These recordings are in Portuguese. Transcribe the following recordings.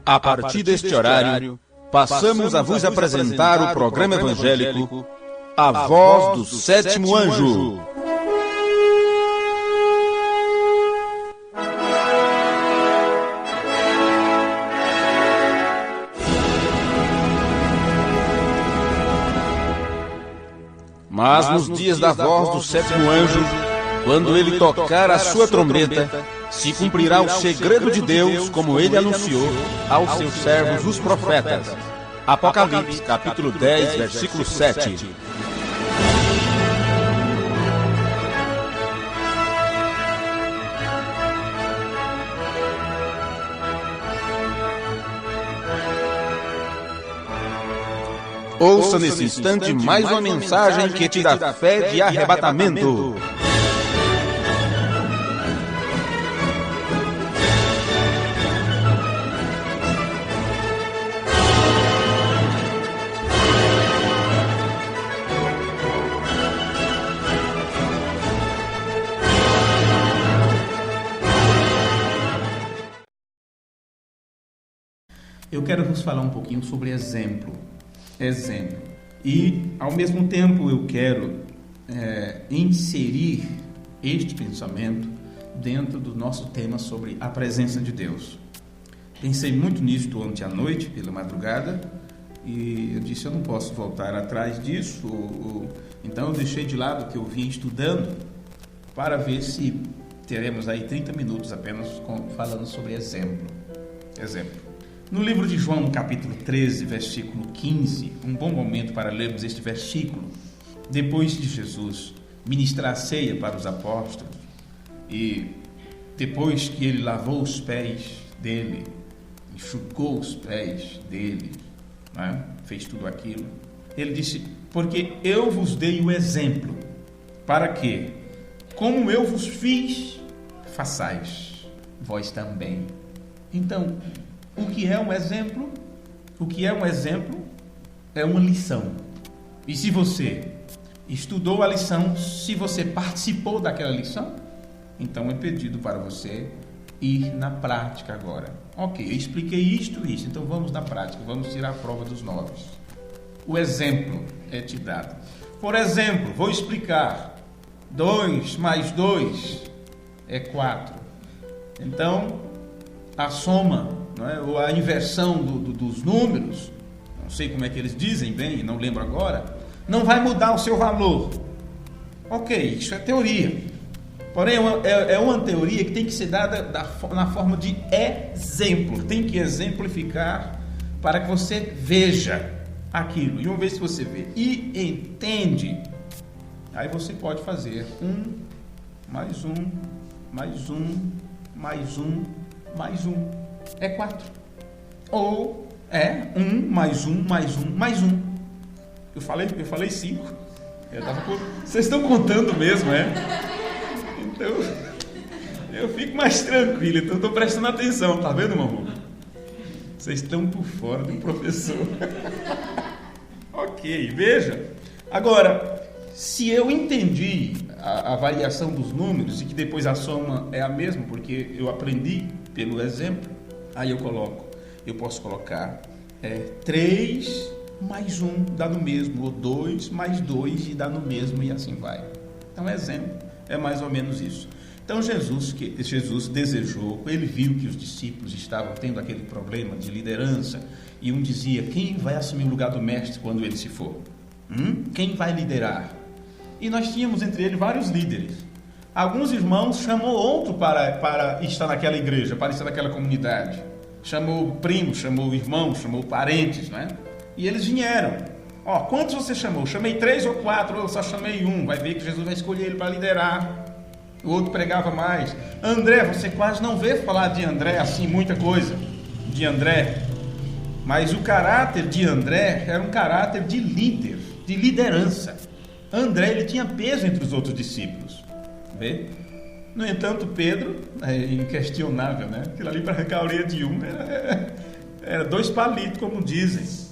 A partir deste horário, passamos a vos apresentar o programa evangélico A Voz do Sétimo Anjo. Mas nos dias da voz do sétimo anjo, quando ele tocar a sua trombeta, se cumprirá o segredo de Deus, como ele anunciou aos seus servos os profetas. Apocalipse, capítulo 10, versículo 7. Ouça nesse instante mais uma mensagem que te dá fé de arrebatamento. Eu quero vos falar um pouquinho sobre exemplo. E, ao mesmo tempo, eu quero inserir este pensamento dentro do nosso tema sobre a presença de Deus. Pensei muito nisto ontem à noite, pela madrugada, e eu disse, eu não posso voltar atrás disso, então eu deixei de lado o que eu vinha estudando para ver se teremos aí 30 minutos apenas falando sobre exemplo. No livro de João, capítulo 13, versículo 15, um bom momento para lermos este versículo, depois de Jesus ministrar a ceia para os apóstolos, e depois que ele lavou os pés dele, enxugou os pés dele, né? Fez tudo aquilo, ele disse, porque eu vos dei o exemplo, para que, como eu vos fiz, façais vós também. Então, o que é um exemplo? O que é um exemplo? É uma lição. E se você estudou a lição, se você participou daquela lição, então é pedido para você ir na prática agora. Ok, eu expliquei isto, então vamos na prática, vamos tirar a prova dos 9. O exemplo é te dado. Por exemplo, vou explicar. 2 mais 2 é 4. Então, a soma, não é? Ou a inversão dos números, não sei como é que eles dizem bem, não lembro agora, não vai mudar o seu valor. Ok, isso é teoria. Porém, é uma teoria que tem que ser dada na forma de exemplo. Tem que exemplificar para que você veja aquilo. E uma vez que você vê e entende, aí você pode fazer 1 mais 1 mais 1 mais 1 mais 1. É 4. Ou é 1 mais 1 mais 1 mais 1. Eu falei 5. Vocês estão contando mesmo, é? Então, eu fico mais tranquilo. Então, estou prestando atenção. Tá vendo, mamãe? Vocês estão por fora do professor. Ok, veja. Agora, se eu entendi a variação dos números e que depois a soma é a mesma, porque eu aprendi pelo exemplo, aí eu posso colocar 3 mais 1 dá no mesmo, ou 2 mais 2 e dá no mesmo, e assim vai. Então, exemplo é mais ou menos isso. Então, Jesus desejou, ele viu que os discípulos estavam tendo aquele problema de liderança, e um dizia, quem vai assumir o lugar do mestre quando ele se for? Quem vai liderar? E nós tínhamos entre eles vários líderes. Alguns irmãos chamou outro para estar naquela igreja, para estar naquela comunidade. Chamou o primo, chamou o irmão, chamou parentes, né? E eles vieram. Quantos você chamou? Chamei 3 ou 4, eu só chamei 1. Vai ver que Jesus vai escolher ele para liderar. O outro pregava mais. André, você quase não vê falar de André assim, muita coisa de André. Mas o caráter de André era um caráter de líder, de liderança. André, ele tinha peso entre os outros discípulos. Vê? No entanto, Pedro, é inquestionável, né? Aquilo ali para arrancar a orelha de um era 2 palitos, como dizem.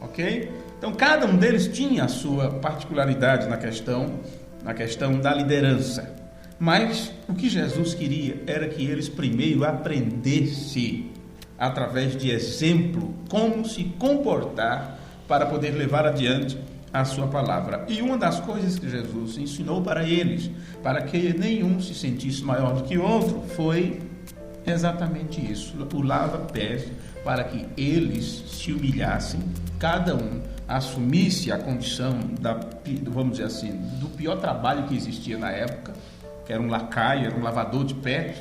Ok? Então, cada um deles tinha a sua particularidade na questão da liderança. Mas o que Jesus queria era que eles primeiro aprendessem através de exemplo, como se comportar para poder levar adiante a sua palavra. E uma das coisas que Jesus ensinou para eles, para que nenhum se sentisse maior do que o outro, foi exatamente isso, o lava-pés, para que eles se humilhassem, cada um assumisse a condição vamos dizer assim, do pior trabalho que existia na época, que era um lacaio, era um lavador de pés,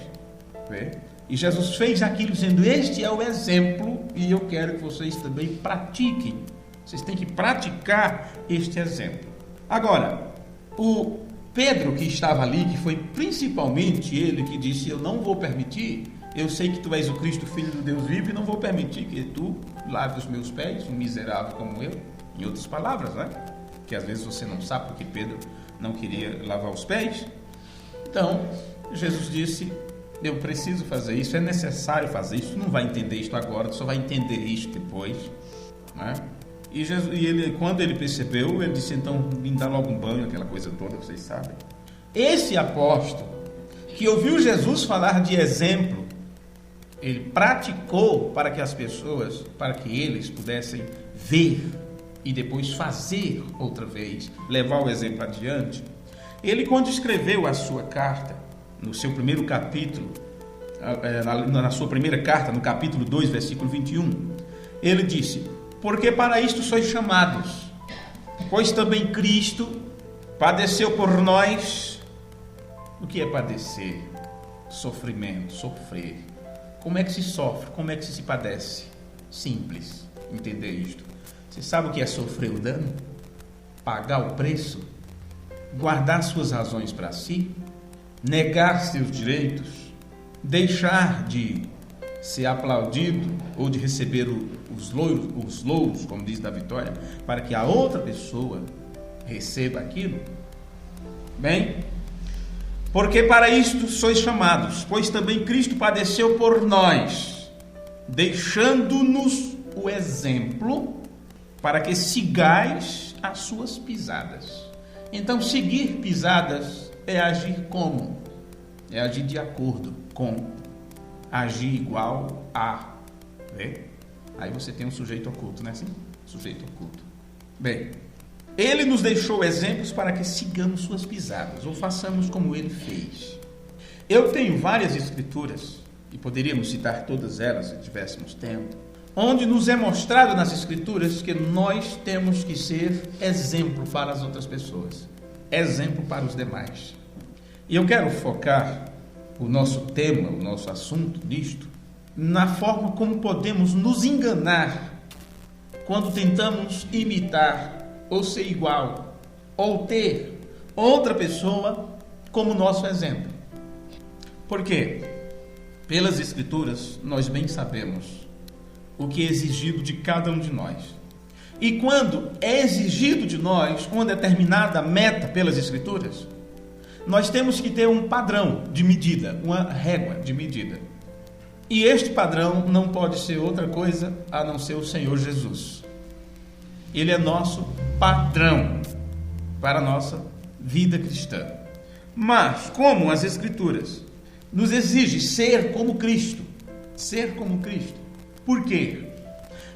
né? E Jesus fez aquilo dizendo: este é o exemplo e eu quero que vocês também pratiquem. Vocês têm que praticar este exemplo. Agora, o Pedro que estava ali, que foi principalmente ele que disse: eu não vou permitir, eu sei que tu és o Cristo, Filho do Deus vivo, e não vou permitir que tu lave os meus pés, um miserável como eu. Em outras palavras, né? Que às vezes você não sabe porque Pedro não queria lavar os pés. Então, Jesus disse: eu preciso fazer isso, é necessário fazer isso. Tu não vai entender isto agora, tu só vai entender isto depois, né? E ele, quando ele percebeu, ele disse: então, me dá logo um banho, aquela coisa toda, vocês sabem. Esse apóstolo, que ouviu Jesus falar de exemplo, ele praticou para que as pessoas, para que eles pudessem ver e depois fazer outra vez, levar o exemplo adiante. Ele, quando escreveu a sua carta, no seu primeiro capítulo, na sua primeira carta, no capítulo 2, versículo 21, ele disse: porque para isto sois chamados, pois também Cristo padeceu por nós. O que é padecer? Sofrimento, sofrer. Como é que se sofre? Como é que se padece? Simples entender isto. Você sabe o que é sofrer o dano? Pagar o preço? Guardar suas razões para si? Negar seus direitos? Deixar de ser aplaudido ou de receber os louros, como diz da Vitória, para que a outra pessoa receba aquilo? Bem, porque para isto sois chamados, pois também Cristo padeceu por nós, deixando-nos o exemplo para que sigais as suas pisadas. Então, seguir pisadas é agir como? É agir de acordo com, agir igual a. Vê? Aí você tem um sujeito oculto, não é assim? Sujeito oculto. Bem, ele nos deixou exemplos para que sigamos suas pisadas, ou façamos como ele fez. Eu tenho várias escrituras, e poderíamos citar todas elas se tivéssemos tempo, onde nos é mostrado nas escrituras que nós temos que ser exemplo para as outras pessoas, exemplo para os demais. E eu quero focar o nosso tema, o nosso assunto nisto, na forma como podemos nos enganar quando tentamos imitar ou ser igual, ou ter outra pessoa como nosso exemplo. Por quê? Pelas Escrituras, nós bem sabemos o que é exigido de cada um de nós. E quando é exigido de nós uma determinada meta pelas Escrituras, nós temos que ter um padrão de medida, uma régua de medida. E este padrão não pode ser outra coisa a não ser o Senhor Jesus. Ele é nosso padrão para a nossa vida cristã. Mas, como as Escrituras nos exigem ser como Cristo, por quê?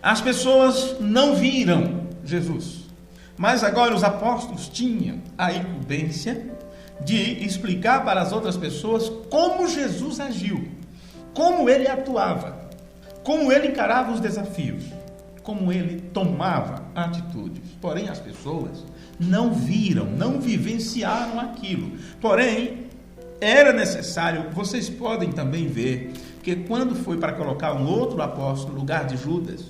As pessoas não viram Jesus, mas agora os apóstolos tinham a incumbência de explicar para as outras pessoas como Jesus agiu, como ele atuava, como ele encarava os desafios, como ele tomava atitudes. Porém, as pessoas não viram, não vivenciaram aquilo. Porém, era necessário, vocês podem também ver, que quando foi para colocar um outro apóstolo no lugar de Judas,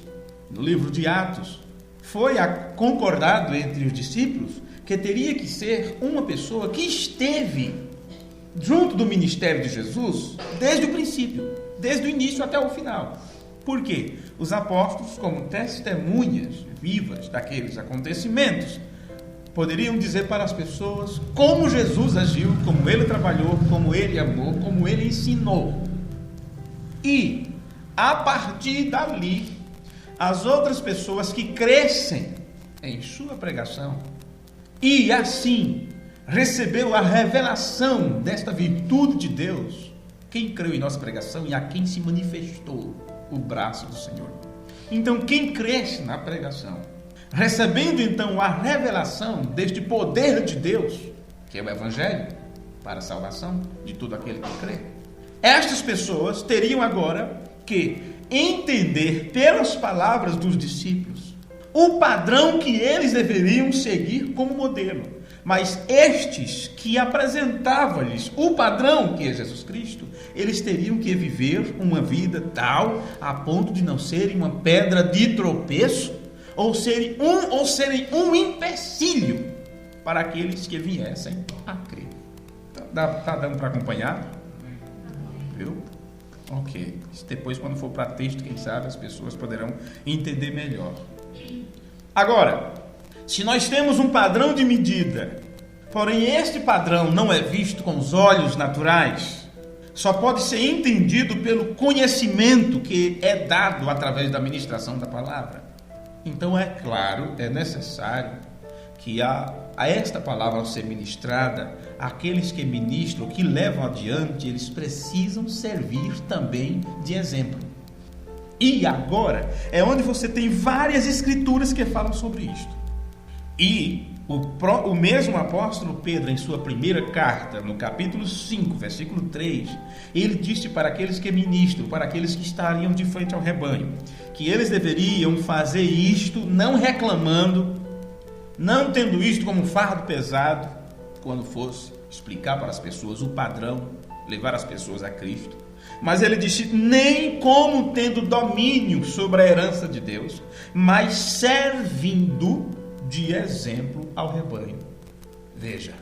no livro de Atos, foi concordado entre os discípulos que teria que ser uma pessoa que esteve junto do ministério de Jesus desde o princípio, desde o início até o final. Por quê? Os apóstolos, como testemunhas vivas daqueles acontecimentos, poderiam dizer para as pessoas como Jesus agiu, como ele trabalhou, como ele amou, como ele ensinou. E, a partir dali, as outras pessoas que crescem em sua pregação e assim recebeu a revelação desta virtude de Deus, quem creu em nossa pregação e a quem se manifestou o braço do Senhor. Então, quem cresce na pregação, recebendo então a revelação deste poder de Deus, que é o Evangelho, para a salvação de todo aquele que crê, estas pessoas teriam agora que entender pelas palavras dos discípulos o padrão que eles deveriam seguir como modelo. Mas estes que apresentavam-lhes o padrão que é Jesus Cristo, eles teriam que viver uma vida tal a ponto de não serem uma pedra de tropeço ou serem um empecilho para aqueles que viessem a crer. Tá dando para acompanhar? Viu? Ok. Depois, quando for para texto, quem sabe as pessoas poderão entender melhor. Agora, se nós temos um padrão de medida, porém este padrão não é visto com os olhos naturais, só pode ser entendido pelo conhecimento que é dado através da ministração da palavra. Então, é claro, é necessário que a esta palavra, ao ser ministrada, aqueles que ministram, que levam adiante, eles precisam servir também de exemplo. E agora é onde você tem várias escrituras que falam sobre isto. E o mesmo apóstolo Pedro, em sua primeira carta, no capítulo 5, versículo 3, ele disse para aqueles que ministram, para aqueles que estariam de frente ao rebanho, que eles deveriam fazer isto não reclamando, não tendo isto como um fardo pesado, quando fosse explicar para as pessoas o padrão, levar as pessoas a Cristo. Mas ele disse, nem como tendo domínio sobre a herança de Deus, mas servindo de exemplo ao rebanho. Veja.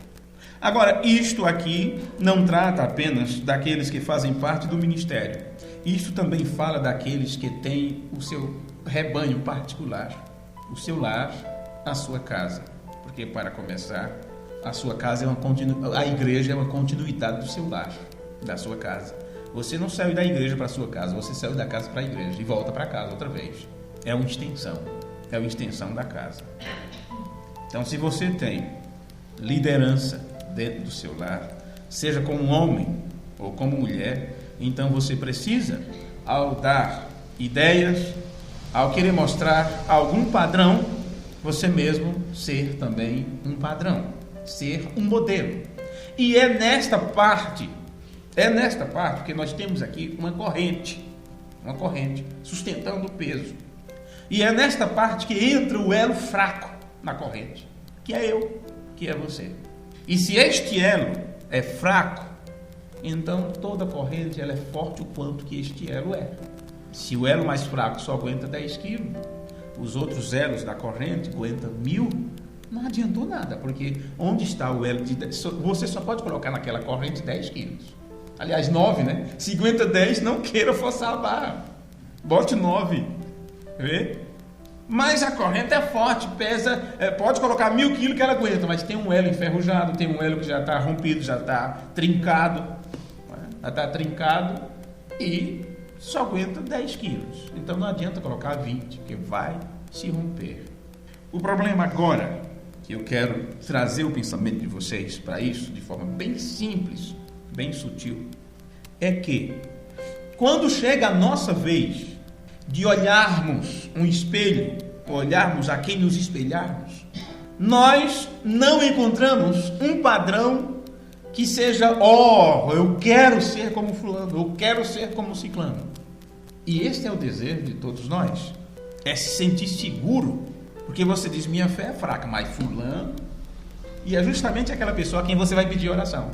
Agora, isto aqui não trata apenas daqueles que fazem parte do ministério. Isto também fala daqueles que têm o seu rebanho particular, o seu lar, a sua casa. Porque, para começar, a sua casa a igreja é uma continuidade do seu lar, da sua casa. Você não saiu da igreja para a sua casa, você saiu da casa para a igreja e volta para casa outra vez. É uma extensão da casa. Então, se você tem liderança dentro do seu lar, seja como homem ou como mulher, então você precisa, ao dar ideias, ao querer mostrar algum padrão, você mesmo ser também um padrão, ser um modelo. E é nesta parte que nós temos aqui uma corrente sustentando o peso. E é nesta parte que entra o elo fraco na corrente, que é eu, que é você. E se este elo é fraco, então toda a corrente ela é forte o quanto que este elo é. Se o elo mais fraco só aguenta 10 quilos, os outros elos da corrente aguentam 1000, não adiantou nada, porque onde está o elo de 10? Você só pode colocar naquela corrente 10 quilos. Aliás, 9, né? Se aguenta 10, não queira forçar a barra. Bote 9. Vê? Mas a corrente é forte, pesa, pode colocar 1000 quilos que ela aguenta, mas tem um elo enferrujado, tem um elo que já está rompido, já está trincado. Já está trincado e só aguenta 10 quilos. Então não adianta colocar 20, porque vai se romper. O problema agora, que eu quero trazer o pensamento de vocês para isso, de forma bem simples, bem sutil, é que quando chega a nossa vez de olharmos um espelho, olharmos a quem nos espelharmos, nós não encontramos um padrão que seja, eu quero ser como fulano, eu quero ser como ciclano. E este é o desejo de todos nós, é se sentir seguro, porque você diz, minha fé é fraca, mas fulano, e é justamente aquela pessoa a quem você vai pedir oração.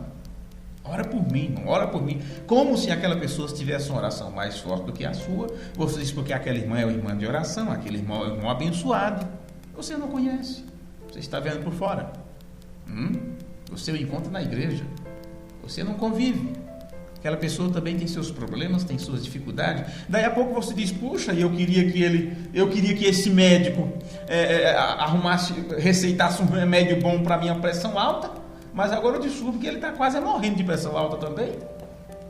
Ora por mim, irmão, ora por mim. Como se aquela pessoa tivesse uma oração mais forte do que a sua. Você diz porque aquela irmã é uma irmã de oração, aquele irmão é um irmão abençoado. Você não conhece. Você está vendo por fora. Você o encontra na igreja. Você não convive. Aquela pessoa também tem seus problemas, tem suas dificuldades. Daí a pouco você diz, puxa, eu queria que esse médico receitasse um remédio bom para minha pressão alta. Mas agora eu descubro que ele está quase morrendo de pressão alta também.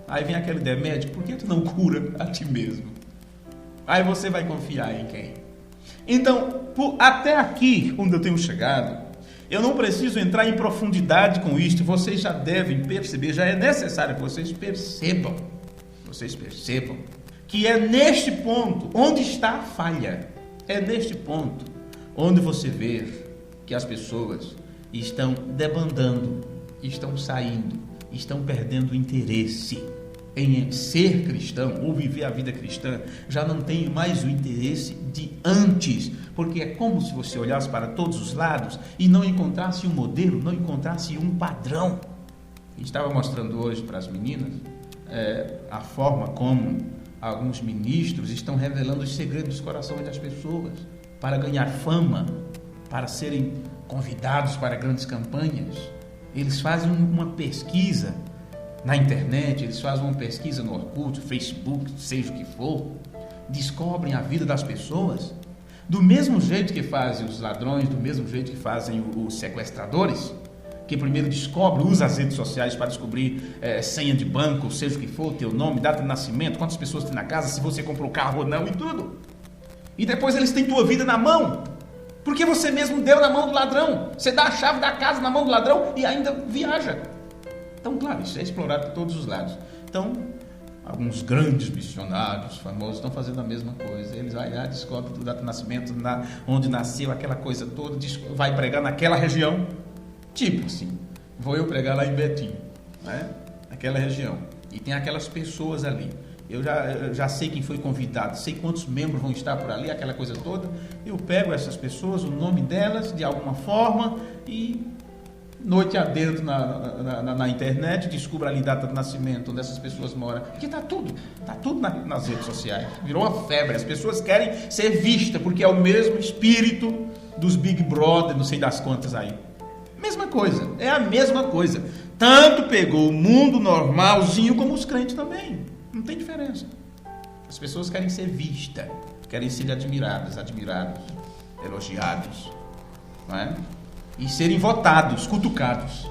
Aí vem aquela ideia, médico, por que tu não cura a ti mesmo? Aí você vai confiar em quem? Então, até aqui, onde eu tenho chegado, eu não preciso entrar em profundidade com isto. Vocês já devem perceber, já é necessário que vocês percebam que é neste ponto onde está a falha. É neste ponto onde você vê que as pessoas estão debandando, estão saindo, estão perdendo o interesse em ser cristão ou viver a vida cristã. Já não tem mais o interesse de antes, porque é como se você olhasse para todos os lados e não encontrasse um modelo, não encontrasse um padrão. Estava mostrando hoje para as meninas a forma como alguns ministros estão revelando os segredos dos corações das pessoas para ganhar fama, para serem convidados para grandes campanhas. Eles fazem uma pesquisa na internet, eles fazem uma pesquisa no Orkut, Facebook, seja o que for, descobrem a vida das pessoas, do mesmo jeito que fazem os ladrões, do mesmo jeito que fazem os sequestradores, que primeiro descobre, usa as redes sociais para descobrir senha de banco, seja o que for, teu nome, data de nascimento, quantas pessoas tem na casa, se você comprou carro ou não e tudo. E depois eles têm tua vida na mão, porque você mesmo deu na mão do ladrão. Você dá a chave da casa na mão do ladrão e ainda viaja. Então, claro, isso é explorado por todos os lados. Então, alguns grandes missionários famosos estão fazendo a mesma coisa. Eles vão lá, descobrem a data de nascimento, onde nasceu, aquela coisa toda, vai pregar naquela região. Tipo assim, vou eu pregar lá em Betim, né? Naquela região. E tem aquelas pessoas ali. Eu já sei quem foi convidado, sei quantos membros vão estar por ali, aquela coisa toda. Eu pego essas pessoas, o nome delas, de alguma forma, e noite adentro na internet, descubro ali data de nascimento, onde essas pessoas moram. Porque está tudo nas redes sociais. Virou uma febre, as pessoas querem ser vistas, porque é o mesmo espírito dos Big Brother, não sei das quantas aí. Mesma coisa, é a mesma coisa. Tanto pegou o mundo normalzinho como os crentes também. Não tem diferença. As pessoas querem ser vistas, querem ser admirados, elogiados, não é? E serem votados, cutucados.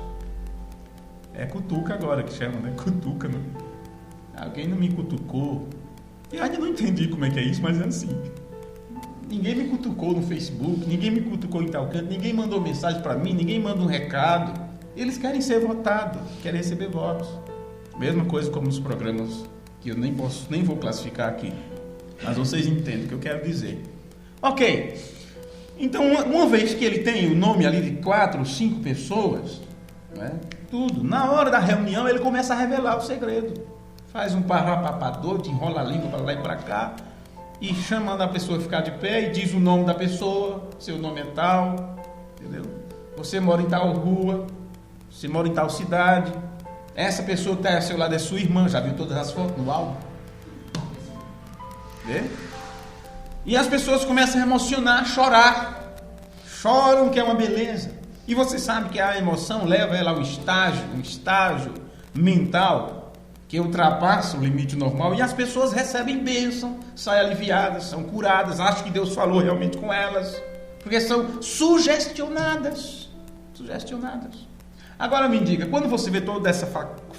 É cutuca agora que chama, né? Cutuca, né? Alguém não me cutucou. Eu ainda não entendi como é que é isso, mas é assim. Ninguém me cutucou no Facebook, ninguém me cutucou em tal canto, ninguém mandou mensagem para mim, ninguém manda um recado. Eles querem ser votados, querem receber votos. Mesma coisa como nos programas que eu nem vou classificar aqui. Mas vocês entendem o que eu quero dizer. Ok. Então, uma vez que ele tem o nome ali de 4 ou 5 pessoas, né, tudo, na hora da reunião ele começa a revelar o segredo. Faz um parrapapador, enrola a língua para lá e para cá, e chama a pessoa a ficar de pé e diz o nome da pessoa, seu nome é tal, entendeu? Você mora em tal rua, você mora em tal cidade, essa pessoa que está ao seu lado é sua irmã, já viu todas as fotos no álbum? Vê? E as pessoas começam a emocionar, a chorar. Choram, que é uma beleza. E você sabe que a emoção leva ela a um estágio mental que ultrapassa o limite normal, e as pessoas recebem bênção, saem aliviadas, são curadas, acham que Deus falou realmente com elas, porque são sugestionadas. Agora me diga, quando você vê toda essa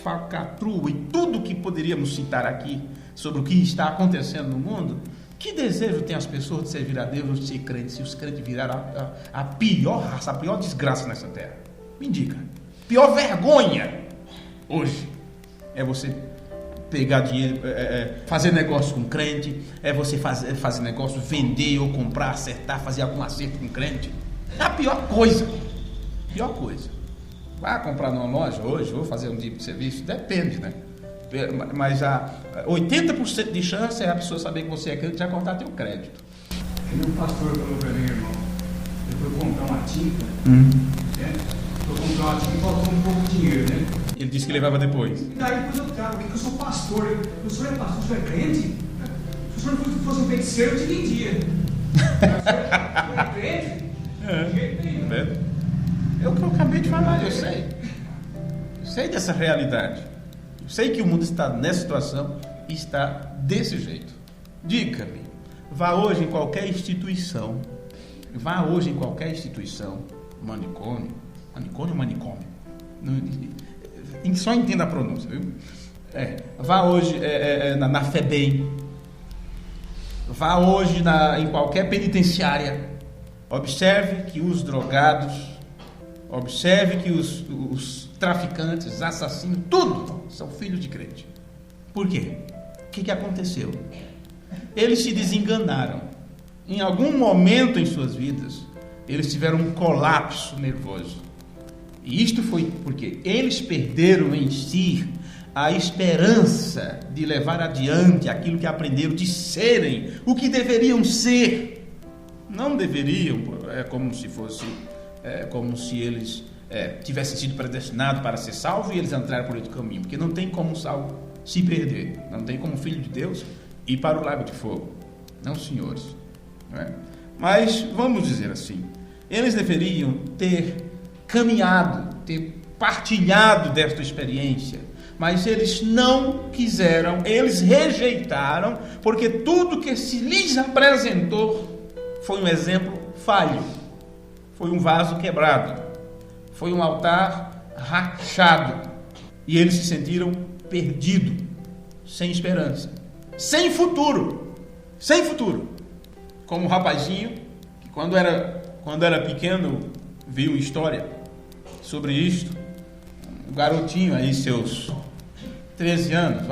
falcatrua e tudo que poderíamos citar aqui sobre o que está acontecendo no mundo, que desejo tem as pessoas de servir a Deus ou de ser crentes, se os crentes viraram a pior raça, a pior desgraça nessa terra? Me diga. Pior vergonha hoje é você pegar dinheiro, fazer negócio com crente, é você fazer negócio, vender ou comprar, acertar, fazer algum acerto com crente. É a pior coisa. Pior coisa. Vai comprar numa loja hoje, vou fazer um tipo de serviço? Depende, né? Mas a 80% de chance é a pessoa saber que você é crente e já contar teu crédito. Um pastor falou para mim, irmão, eu fui comprar uma tinta, Vou comprar uma tinta e faltou um pouco de dinheiro, né? Ele disse que levava depois. E daí depois eu trago, porque eu sou pastor. O senhor é pastor, o senhor é crente? Se o senhor fosse um feiticeiro, eu te vendia. O senhor é crente? É o que eu acabei de falar, eu sei. Eu sei dessa realidade. Eu sei que o mundo está nessa situação e está desse jeito. Diga-me, vá hoje em qualquer instituição, manicômio ou manicômio? Só entenda a pronúncia, viu? Vá hoje na FEBEM, vá hoje em qualquer penitenciária, observe que os drogados, observe que os traficantes, assassinos, tudo são filhos de crente. Por quê? que aconteceu? Eles se desenganaram. Em algum momento em suas vidas, eles tiveram um colapso nervoso. E isto foi porque eles perderam em si a esperança de levar adiante aquilo que aprenderam, de serem o que deveriam ser. Não deveriam, como se eles tivessem sido predestinados para ser salvos e eles entraram por outro caminho, porque não tem como um salvo se perder, não tem como filho de Deus ir para o lago de fogo. Não, senhores. Não é? Mas, vamos dizer assim, eles deveriam ter caminhado, ter partilhado desta experiência, mas eles não quiseram, eles rejeitaram, porque tudo que se lhes apresentou foi um exemplo falho, foi um vaso quebrado, foi um altar rachado, e eles se sentiram perdidos, sem esperança, sem futuro, como um rapazinho que quando era pequeno viu história sobre isto, um garotinho aí, seus 13 anos,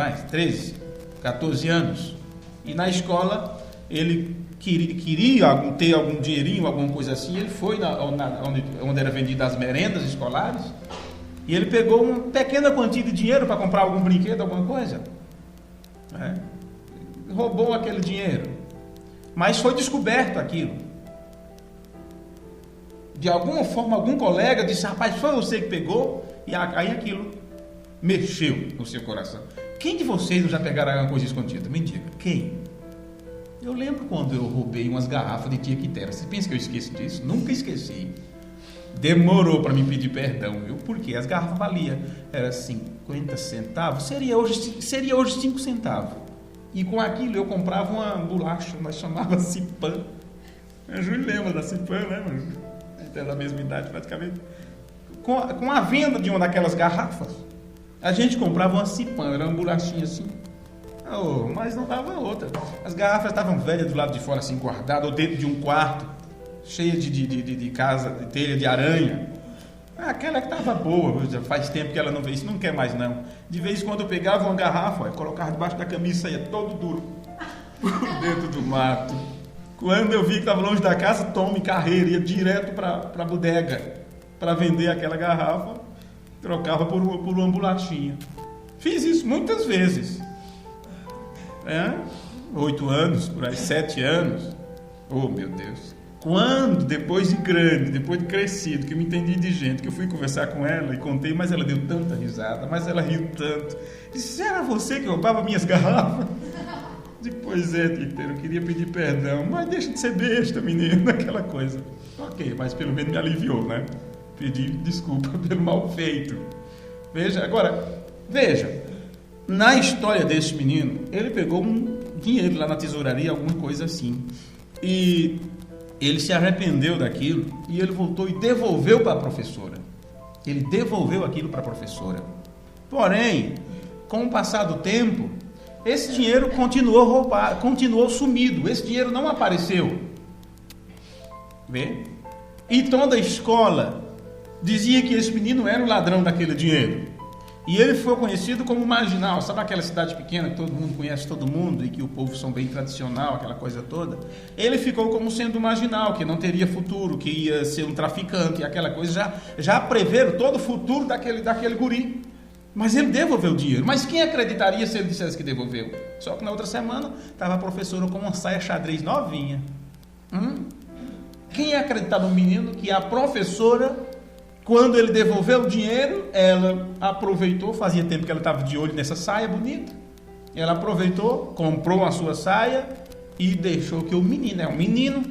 14 anos, e na escola ele queria ter algum dinheirinho, alguma coisa assim. Ele foi onde era vendidas as merendas escolares e ele pegou uma pequena quantia de dinheiro para comprar algum brinquedo, alguma coisa, né? Roubou aquele dinheiro, mas foi descoberto aquilo. De alguma forma, algum colega disse: rapaz, foi você que pegou? E aí aquilo mexeu no seu coração. Quem de vocês não já pegaram alguma coisa escondida? Me diga, quem? Eu lembro quando eu roubei umas garrafas de tia Quitéria. Você pensa que eu esqueço disso? Nunca esqueci. Demorou para me pedir perdão, viu? Porque as garrafas valiam, era 50 centavos, seria hoje 5 centavos. E com aquilo eu comprava uma bolacha, nós chamava Cipã. A Júlio lembra da Cipã, né? A gente é da mesma idade praticamente. Com a venda de uma daquelas garrafas, a gente comprava uma Cipã, era uma bolachinha assim. Oh, mas não dava outra. As garrafas estavam velhas do lado de fora, assim, guardadas, ou dentro de um quarto, cheia de casa, de telha de aranha. Aquela que estava boa, já faz tempo que ela não vê isso, não quer mais não. De vez em quando eu pegava uma garrafa, colocava debaixo da camisa e saía todo duro, por dentro do mato. Quando eu vi que estava longe da casa, tome carreira, ia direto para a bodega para vender aquela garrafa, trocava por uma bolachinha. Fiz isso muitas vezes. 8 anos, por aí, 7 anos. Oh, meu Deus. Quando, depois de grande, depois de crescido, que eu me entendi de gente, que eu fui conversar com ela e contei, mas ela deu tanta risada, mas ela riu tanto. Disse: era você que roubava minhas garrafas? Pois é, Titeiro, eu queria pedir perdão, mas deixa de ser besta, menino, aquela coisa. Ok, mas pelo menos me aliviou, né? Pedi desculpa pelo mal feito. Veja, na história desse menino, ele pegou um dinheiro lá na tesouraria, alguma coisa assim, e ele se arrependeu daquilo, e ele voltou e devolveu para a professora. Ele devolveu aquilo para a professora. Porém, com o passar do tempo, esse dinheiro continuou roubado, continuou sumido, esse dinheiro não apareceu. Vê? E toda a escola dizia que esse menino era o ladrão daquele dinheiro. E ele foi conhecido como marginal. Sabe aquela cidade pequena que todo mundo conhece todo mundo e que o povo são bem tradicional, aquela coisa toda? Ele ficou como sendo marginal, que não teria futuro, que ia ser um traficante, aquela coisa. Já preveram todo o futuro daquele guri. Mas ele devolveu o dinheiro. Mas quem acreditaria se ele dissesse que devolveu? Só que na outra semana estava a professora com uma saia xadrez novinha. Quem ia acreditar no menino que a professora, quando ele devolveu o dinheiro, ela aproveitou, fazia tempo que ela estava de olho nessa saia bonita, ela aproveitou, comprou a sua saia e deixou que o menino,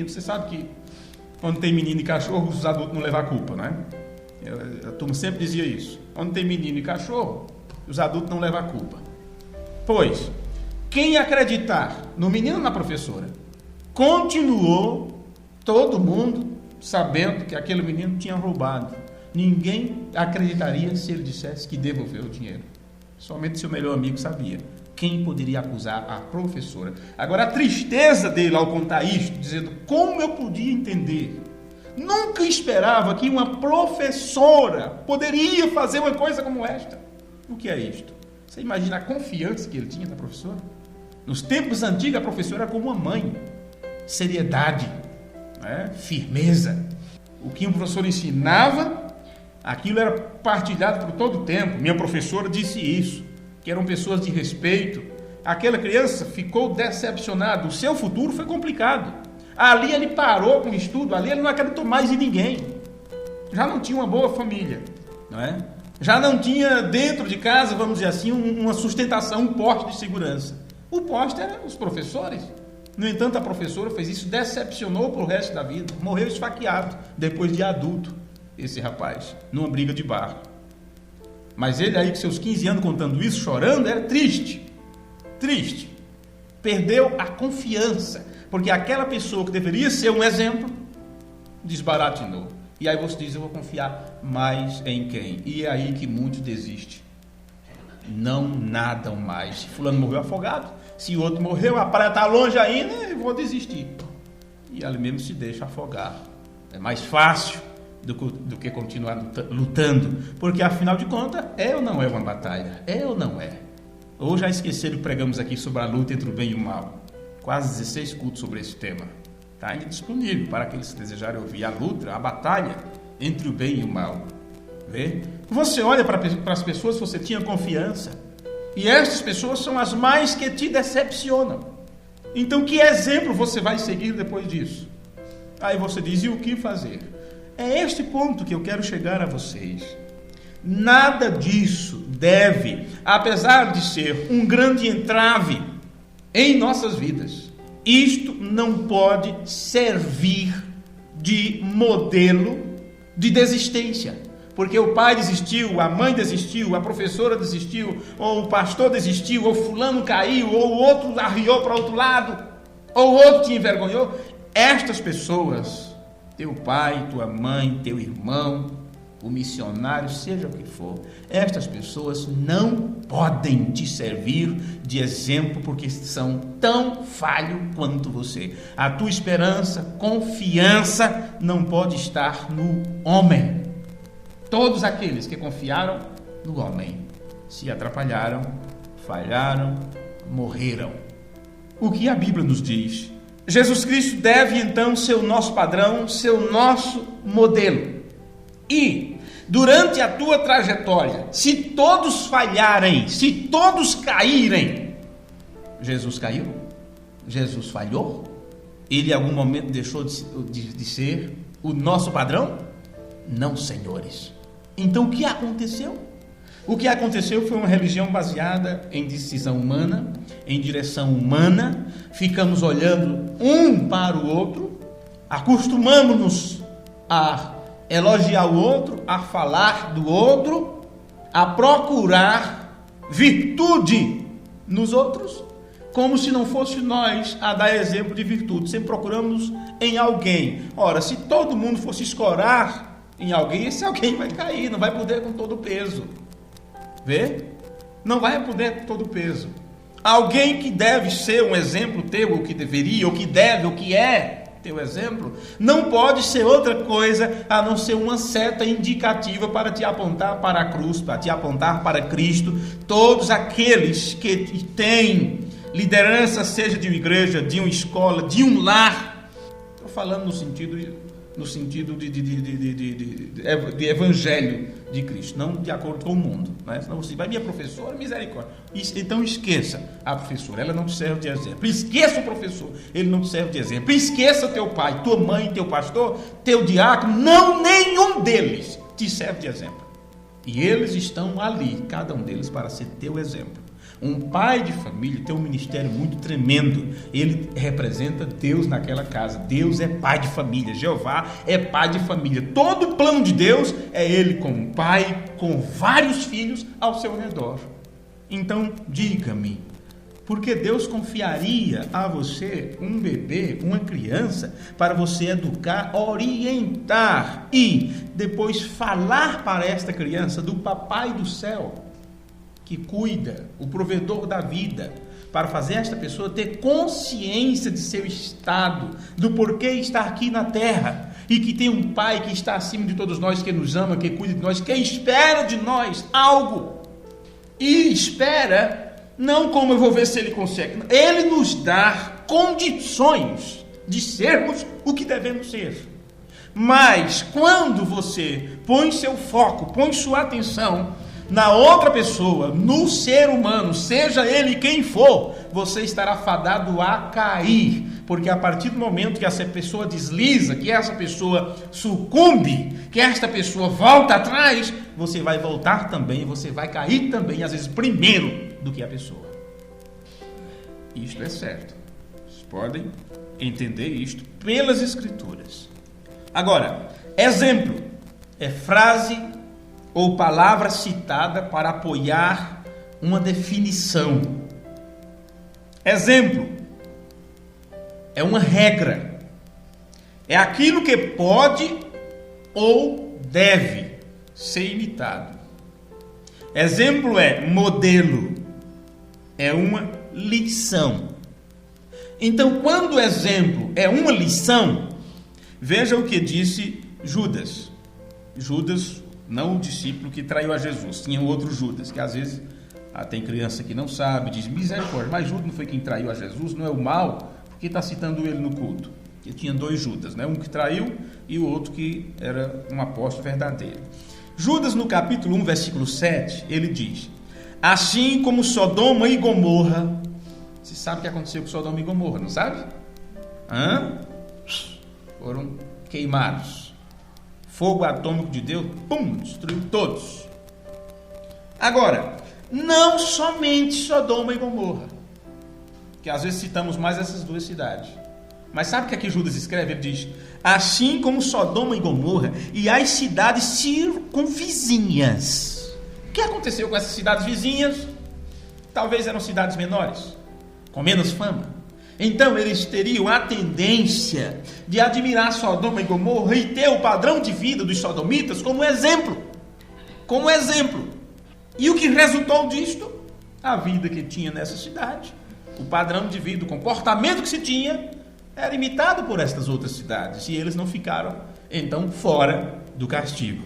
você sabe que quando tem menino e cachorro, os adultos não levam a culpa, né? A turma sempre dizia isso. Quando tem menino e cachorro, os adultos não levam a culpa. Pois, quem ia acreditar no menino ou na professora? Continuou todo mundo sabendo que aquele menino tinha roubado. Ninguém acreditaria se ele dissesse que devolveu o dinheiro. Somente seu melhor amigo sabia. Quem poderia acusar? A professora. Agora, a tristeza dele ao contar isto, dizendo: como eu podia entender? Nunca esperava que uma professora poderia fazer uma coisa como esta. O que é isto? Você imagina a confiança que ele tinha na professora? Nos tempos antigos, a professora era como uma mãe. Seriedade, né? Firmeza. O que um professor ensinava, aquilo era partilhado por todo o tempo. Minha professora disse isso, que eram pessoas de respeito. Aquela criança ficou decepcionada. O seu futuro foi complicado. Ali ele parou com o estudo, ali ele não acreditou mais em ninguém. Já não tinha uma boa família, não é? Já não tinha dentro de casa, vamos dizer assim, uma sustentação, um poste de segurança. O poste eram os professores. No entanto, a professora fez isso, decepcionou para o resto da vida. Morreu esfaqueado, depois de adulto, esse rapaz, numa briga de bar. Mas ele aí, com seus 15 anos, contando isso, chorando, era triste. Triste. Perdeu a confiança, porque aquela pessoa que deveria ser um exemplo, desbaratinou. E aí você diz, eu vou confiar mais em quem? E é aí que muitos desistem. Não nadam mais. Se fulano morreu afogado, se o outro morreu, a praia está longe ainda, eu vou desistir. E ali mesmo se deixa afogar. É mais fácil do que continuar lutando, porque afinal de contas, é ou não é uma batalha? É ou não é? Ou já esqueceram que pregamos aqui sobre a luta entre o bem e o mal? Quase 16 cultos sobre esse tema. Está ainda disponível para aqueles que desejarem ouvir a luta, a batalha entre o bem e o mal. Vê? Você olha para as pessoas, você tinha confiança, e estas pessoas são as mais que te decepcionam. Então, que exemplo você vai seguir depois disso? Aí você diz, e o que fazer? É este ponto que eu quero chegar a vocês. Nada disso deve, apesar de ser um grande entrave em nossas vidas, isto não pode servir de modelo de desistência. Porque o pai desistiu, a mãe desistiu, a professora desistiu, ou o pastor desistiu, ou fulano caiu, ou o outro arriou para o outro lado, ou o outro te envergonhou. Estas pessoas, teu pai, tua mãe, teu irmão, o missionário, seja o que for, estas pessoas não podem te servir de exemplo porque são tão falhos quanto você. A tua esperança, confiança não pode estar no homem. Todos aqueles que confiaram no homem se atrapalharam, falharam, morreram. O que a Bíblia nos diz? Jesus Cristo deve então ser o nosso padrão, ser o nosso modelo. E durante a tua trajetória, se todos falharem, se todos caírem, Jesus caiu? Jesus falhou? Ele em algum momento deixou de ser o nosso padrão? Não, senhores. Então o que aconteceu? O que aconteceu foi uma religião baseada em decisão humana, em direção humana. Ficamos olhando um para o outro, acostumamos-nos a elogiar o outro, a falar do outro, a procurar virtude nos outros, como se não fosse nós a dar exemplo de virtude. Sempre procuramos em alguém. Ora, se todo mundo fosse escorar em alguém, esse alguém vai cair, não vai poder com todo o peso. Vê? Não vai poder com todo o peso. Alguém que deve ser um exemplo teu, ou que deveria, ou que deve, ou que é teu exemplo, não pode ser outra coisa a não ser uma seta indicativa para te apontar para a cruz, para te apontar para Cristo. Todos aqueles que têm liderança, seja de uma igreja, de uma escola, de um lar, estou falando no sentido de evangelho de Cristo, não de acordo com o mundo, né? Senão você vai, minha professora, misericórdia. Então esqueça a professora, ela não te serve de exemplo. Esqueça o professor, ele não te serve de exemplo. Esqueça teu pai, tua mãe, teu pastor, teu diácono, não, nenhum deles te serve de exemplo. E eles estão ali, cada um deles, para ser teu exemplo. Um pai de família tem um ministério muito tremendo. Ele representa Deus naquela casa. Deus é pai de família. Jeová é pai de família. Todo o plano de Deus é ele como pai, com vários filhos ao seu redor. Então, diga-me, por que Deus confiaria a você um bebê, uma criança, para você educar, orientar e depois falar para esta criança do papai do céu, que cuida, o provedor da vida, para fazer esta pessoa ter consciência de seu estado, do porquê estar aqui na terra, e que tem um pai que está acima de todos nós, que nos ama, que cuida de nós, que espera de nós algo. e espera, não como eu vou ver se ele consegue, ele nos dá condições de sermos o que devemos ser. Mas quando você põe seu foco, põe sua atenção na outra pessoa, no ser humano, seja ele quem for, você estará fadado a cair, porque a partir do momento que essa pessoa desliza, que essa pessoa sucumbe, que esta pessoa volta atrás, você vai voltar também, você vai cair também, às vezes primeiro do que a pessoa. Isto é certo. Vocês podem entender isto pelas Escrituras. Agora, exemplo é frase ou palavra citada para apoiar uma definição. Exemplo é uma regra. É aquilo que pode ou deve ser imitado. Exemplo é modelo. É uma lição. Então, quando o exemplo é uma lição, veja o que disse Judas. Judas, não o discípulo que traiu a Jesus, tinha outro Judas, que às vezes tem criança que não sabe, diz misericórdia, mas Judas não foi quem traiu a Jesus, não é o mal, porque está citando ele no culto. Ele tinha dois Judas, né? Um que traiu e o outro que era um apóstolo verdadeiro. Judas, no capítulo 1, versículo 7, ele diz: assim como Sodoma e Gomorra. Você sabe o que aconteceu com Sodoma e Gomorra, não sabe? Foram queimados. Fogo atômico de Deus, pum, destruiu todos. Agora, não somente Sodoma e Gomorra, que às vezes citamos mais essas duas cidades. Mas sabe o que aqui Judas escreve? Ele diz: assim como Sodoma e Gomorra e as cidades circunvizinhas. O que aconteceu com essas cidades vizinhas? Talvez eram cidades menores, com menos fama. Então eles teriam a tendência de admirar Sodoma e Gomorra e ter o padrão de vida dos sodomitas como exemplo. Como exemplo. E o que resultou disto? A vida que tinha nessa cidade, o padrão de vida, o comportamento que se tinha, era imitado por estas outras cidades. E eles não ficaram, então, fora do castigo.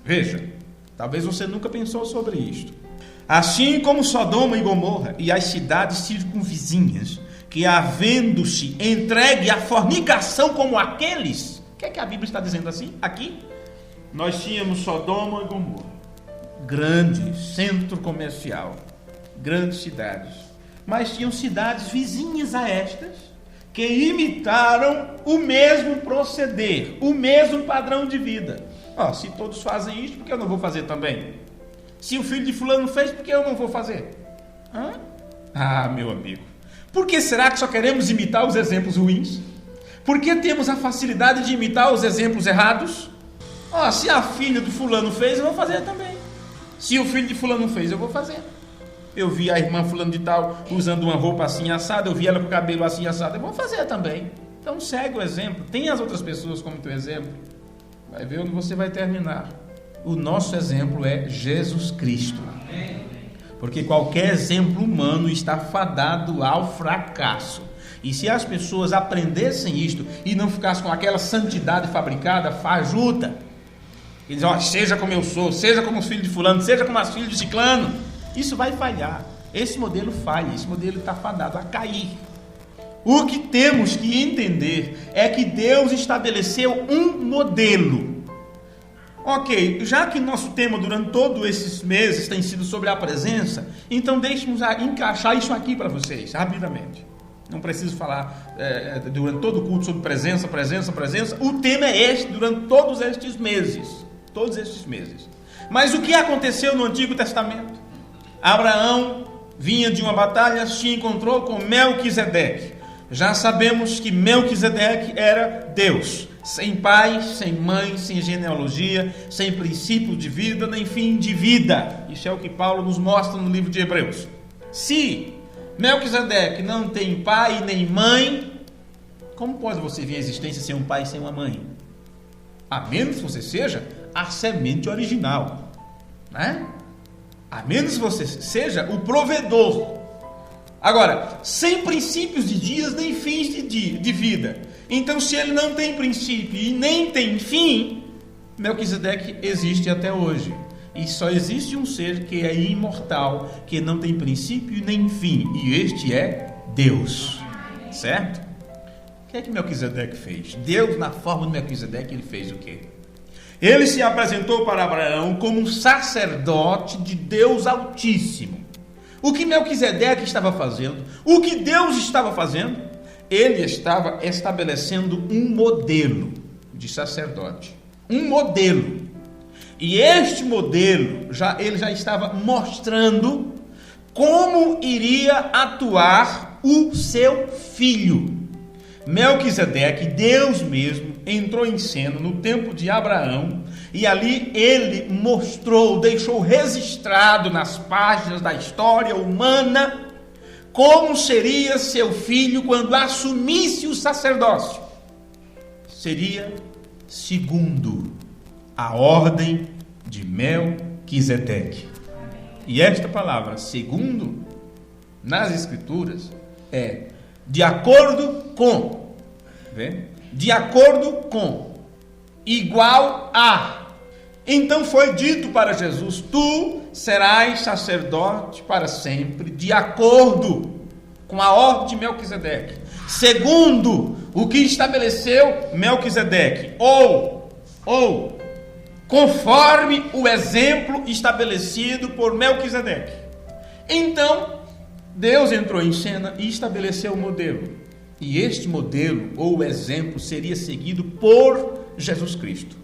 Veja, talvez você nunca pensou sobre isto. Assim como Sodoma e Gomorra e as cidades circunvizinhas, que havendo-se entregue à fornicação como aqueles. O que é que a Bíblia está dizendo assim? Aqui, nós tínhamos Sodoma e Gomorra, grande centro comercial, grandes cidades, mas tinham cidades vizinhas a estas, que imitaram o mesmo proceder, o mesmo padrão de vida. Se todos fazem isso, por que eu não vou fazer também? Se o filho de fulano fez, por que eu não vou fazer? Meu amigo, por que será que só queremos imitar os exemplos ruins? Por que temos a facilidade de imitar os exemplos errados? Se a filha do fulano fez, eu vou fazer também. Se o filho de fulano fez, eu vou fazer. Eu vi a irmã fulano de tal usando uma roupa assim assada, eu vi ela com o cabelo assim assado, eu vou fazer também. Então segue o exemplo, tem as outras pessoas como teu exemplo. Vai ver onde você vai terminar. O nosso exemplo é Jesus Cristo. Porque qualquer exemplo humano está fadado ao fracasso. E se as pessoas aprendessem isto e não ficassem com aquela santidade fabricada, fajuta, e dizem, seja como eu sou, seja como os filhos de fulano, seja como as filhas de ciclano, isso vai falhar. Esse modelo falha, esse modelo está fadado a cair. O que temos que entender é que Deus estabeleceu um modelo. Ok, já que nosso tema durante todos esses meses tem sido sobre a presença, então deixe-nos encaixar isso aqui para vocês, rapidamente. Não preciso falar durante todo o culto sobre presença. O tema é este durante todos estes meses. Mas o que aconteceu no Antigo Testamento? Abraão vinha de uma batalha, se encontrou com Melquisedeque. Já sabemos que Melquisedeque era Deus, sem pai, sem mãe, sem genealogia, sem princípio de vida, nem fim de vida. Isso é o que Paulo nos mostra no livro de Hebreus. Se Melquisedeque não tem pai nem mãe, como pode você vir à existência sem um pai e sem uma mãe? A menos que você seja a semente original, né? A menos que você seja o provedor. Agora, sem princípios de dias nem fins de vida. Então, se ele não tem princípio e nem tem fim, Melquisedeque existe até hoje. E só existe um ser que é imortal, que não tem princípio nem fim, e este é Deus. Certo? O que é que Melquisedeque fez? Deus, na forma de Melquisedeque, ele fez o quê? Ele se apresentou para Abraão como um sacerdote de Deus Altíssimo. O que Melquisedeque estava fazendo? O que Deus estava fazendo? Ele estava estabelecendo um modelo de sacerdote. Um modelo. E este modelo, ele já estava mostrando como iria atuar o seu filho. Melquisedeque, Deus mesmo, entrou em cena no tempo de Abraão, e ali ele mostrou, deixou registrado nas páginas da história humana, como seria seu filho quando assumisse o sacerdócio. Seria segundo a ordem de Melquisedeque. E esta palavra, segundo, nas Escrituras, é de acordo com, de acordo com, igual a. Então foi dito para Jesus: tu serás sacerdote para sempre, de acordo com a ordem de Melquisedeque, segundo o que estabeleceu Melquisedeque, ou conforme o exemplo estabelecido por Melquisedeque. Então Deus entrou em cena e estabeleceu o modelo. E este modelo, ou exemplo, seria seguido por Jesus Cristo.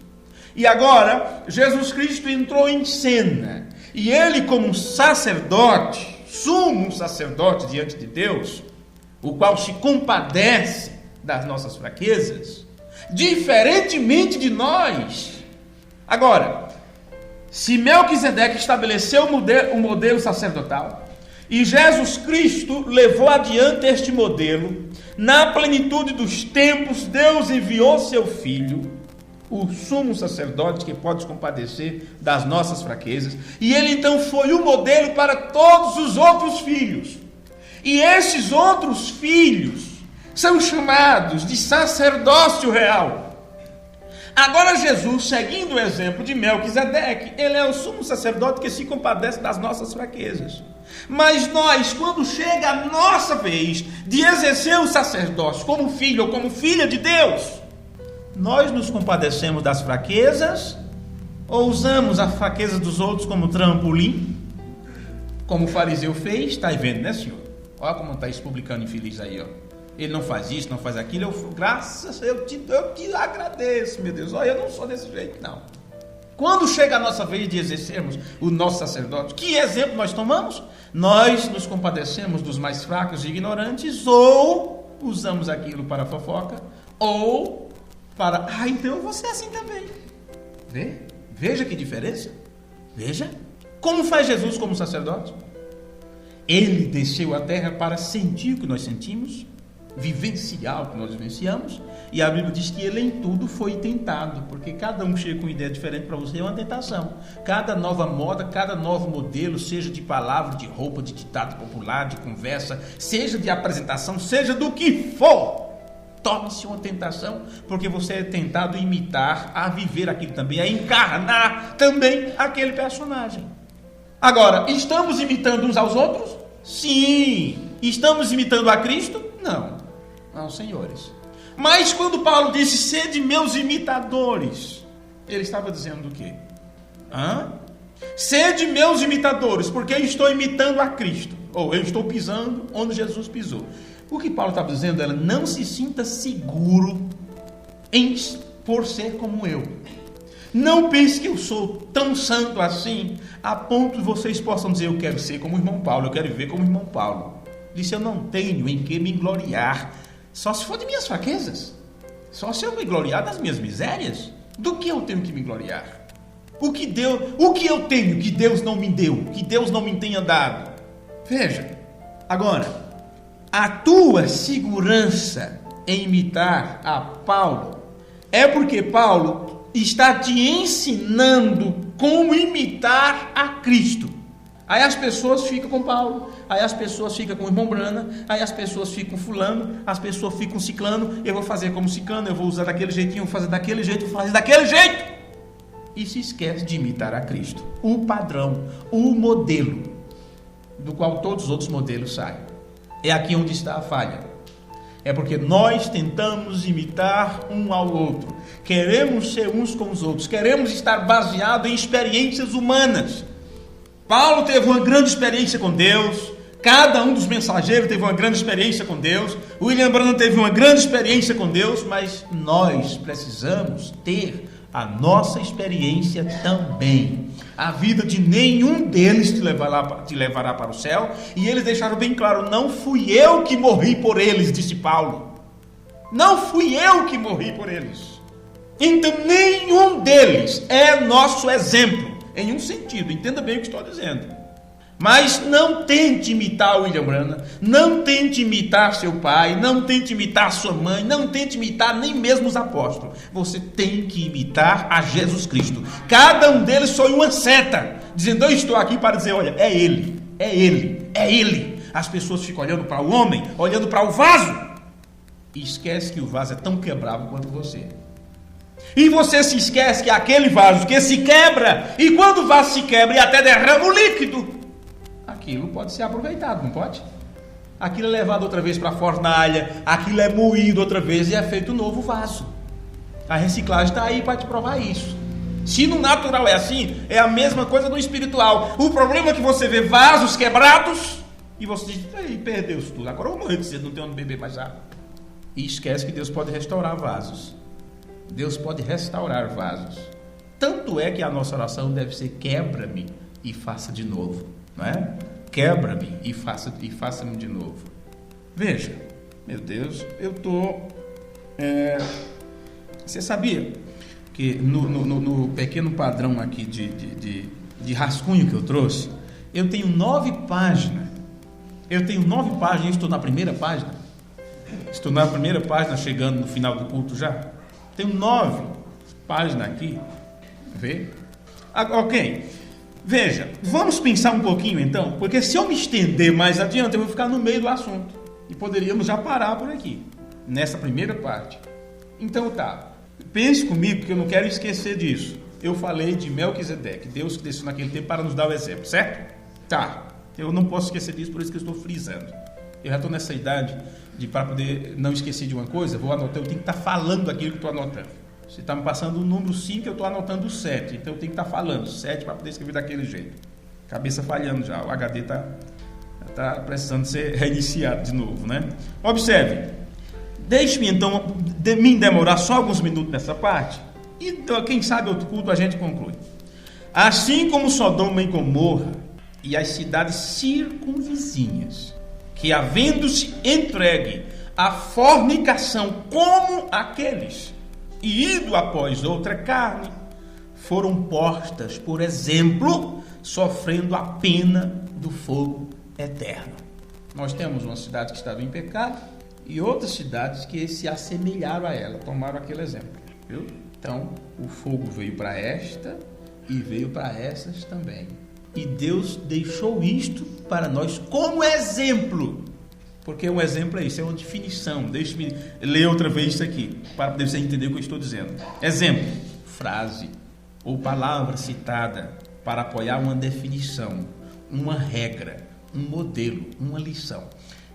E agora, Jesus Cristo entrou em cena. E ele, como sacerdote, sumo sacerdote diante de Deus, o qual se compadece das nossas fraquezas, diferentemente de nós. Agora, se Melquisedeque estabeleceu o modelo sacerdotal, e Jesus Cristo levou adiante este modelo, na plenitude dos tempos, Deus enviou seu Filho, o sumo sacerdote que pode se compadecer das nossas fraquezas, e ele então foi o modelo para todos os outros filhos. E esses outros filhos são chamados de sacerdócio real. Agora Jesus, seguindo o exemplo de Melquisedeque, ele é o sumo sacerdote que se compadece das nossas fraquezas. Mas nós, quando chega a nossa vez de exercer o sacerdócio como filho ou como filha de Deus, nós nos compadecemos das fraquezas ou usamos a fraqueza dos outros como trampolim, como o fariseu fez? Está vendo, né, senhor? Olha como está esse publicano infeliz aí, ó. Ele não faz isso, não faz aquilo. Eu te agradeço, meu Deus. Olha, eu não sou desse jeito, não. Quando chega a nossa vez de exercermos o nosso sacerdócio, que exemplo nós tomamos? Nós nos compadecemos dos mais fracos e ignorantes, ou usamos aquilo para fofoca, ou para... então eu vou ser assim também. Veja que diferença. Veja. Como faz Jesus como sacerdote? Ele desceu à terra para sentir o que nós sentimos, vivenciar o que nós vivenciamos, e a Bíblia diz que ele em tudo foi tentado, porque cada um chega com uma ideia diferente para você, é uma tentação. Cada nova moda, cada novo modelo, seja de palavra, de roupa, de ditado popular, de conversa, seja de apresentação, seja do que for, torna-se uma tentação, porque você é tentado a imitar, a viver aquilo também, a encarnar também aquele personagem. Agora, estamos imitando uns aos outros? Sim. Estamos imitando a Cristo? Não, senhores. Mas quando Paulo disse, sede meus imitadores, ele estava dizendo o quê? Sede meus imitadores, porque eu estou imitando a Cristo, ou eu estou pisando onde Jesus pisou. O que Paulo estava dizendo era, não se sinta seguro por ser como eu. Não pense que eu sou tão santo assim, a ponto de vocês possam dizer, eu quero ser como o irmão Paulo, eu quero viver como o irmão Paulo. Disse, eu não tenho em que me gloriar, só se for de minhas fraquezas, só se eu me gloriar das minhas misérias. Do que eu tenho que me gloriar? O que eu tenho que Deus não me deu, que Deus não me tenha dado? Veja, agora, a tua segurança em imitar a Paulo é porque Paulo está te ensinando como imitar a Cristo. Aí as pessoas ficam com Paulo, aí as pessoas ficam com o irmão Brana, aí as pessoas ficam com fulano, as pessoas ficam com ciclano, eu vou fazer como ciclano, eu vou usar daquele jeitinho, vou fazer daquele jeito, vou fazer daquele jeito. e se esquece de imitar a Cristo, o padrão, o modelo, do qual todos os outros modelos saem. É aqui onde está a falha. É porque nós tentamos imitar um ao outro, queremos ser uns com os outros, queremos estar baseados em experiências humanas. Paulo teve uma grande experiência com Deus, cada um dos mensageiros teve uma grande experiência com Deus, William Branham teve uma grande experiência com Deus, mas nós precisamos ter a nossa experiência também. A vida de nenhum deles te levará para o céu, e eles deixaram bem claro: não fui eu que morri por eles, disse Paulo. Não fui eu que morri por eles. Então nenhum deles é nosso exemplo, em um sentido, entenda bem o que estou dizendo. Mas não tente imitar o William Branham, não tente imitar seu pai, não tente imitar sua mãe, não tente imitar nem mesmo os apóstolos. Você tem que imitar a Jesus Cristo. Cada um deles foi uma seta, dizendo: eu estou aqui para dizer, olha, é Ele, é Ele, é Ele. As pessoas ficam olhando para o homem, olhando para o vaso, e esquece que o vaso é tão quebrável quanto você. E você se esquece que aquele vaso que se quebra, e quando o vaso se quebra e até derrama o líquido, aquilo pode ser aproveitado, não pode? Aquilo é levado outra vez para a fornalha, aquilo é moído outra vez e é feito um novo vaso. A reciclagem está aí para te provar isso. Se no natural é assim, é a mesma coisa no espiritual. O problema é que você vê vasos quebrados e você diz: ei, perdeu-se tudo, agora eu vou morrer de cedo, não tenho onde beber mais água. E esquece que Deus pode restaurar vasos. Deus pode restaurar vasos. Tanto é que a nossa oração deve ser: quebra-me e faça de novo, não é? Quebra-me e faça-me de novo. Veja, meu Deus, eu estou... Você sabia que no pequeno padrão aqui de rascunho que eu trouxe, eu tenho 9 páginas. Eu estou na primeira página. Estou na primeira página, chegando no final do culto já. Tenho 9 páginas aqui. Vê? Ok. Veja, vamos pensar um pouquinho então, porque se eu me estender mais adiante, eu vou ficar no meio do assunto. E poderíamos já parar por aqui, nessa primeira parte. Então tá, pense comigo, porque eu não quero esquecer disso. Eu falei de Melquisedeque, Deus que desceu naquele tempo para nos dar o exemplo, certo? Tá, eu não posso esquecer disso, por isso que eu estou frisando. Eu já estou nessa idade de, para poder não esquecer de uma coisa, vou anotar, eu tenho que estar falando aquilo que estou anotando. Você está me passando o número 5, eu estou anotando o 7. Então eu tenho que estar falando 7 para poder escrever daquele jeito. Cabeça falhando já, o HD está precisando ser reiniciado de novo, né? Observe. Deixe-me então me demorar só alguns minutos nessa parte. E quem sabe outro culto a gente conclui. Assim como Sodoma e Gomorra e as cidades circunvizinhas, que havendo-se entregue à fornicação como aqueles, e ido após outra carne, foram postas, por exemplo, sofrendo a pena do fogo eterno. Nós temos uma cidade que estava em pecado e outras cidades que se assemelharam a ela, tomaram aquele exemplo, viu? Então, o fogo veio para esta e veio para essas também. E Deus deixou isto para nós como exemplo. Porque um exemplo é isso, é uma definição. Deixe-me ler outra vez isso aqui, para poder você entender o que eu estou dizendo. Exemplo, frase ou palavra citada para apoiar uma definição, uma regra, um modelo, uma lição.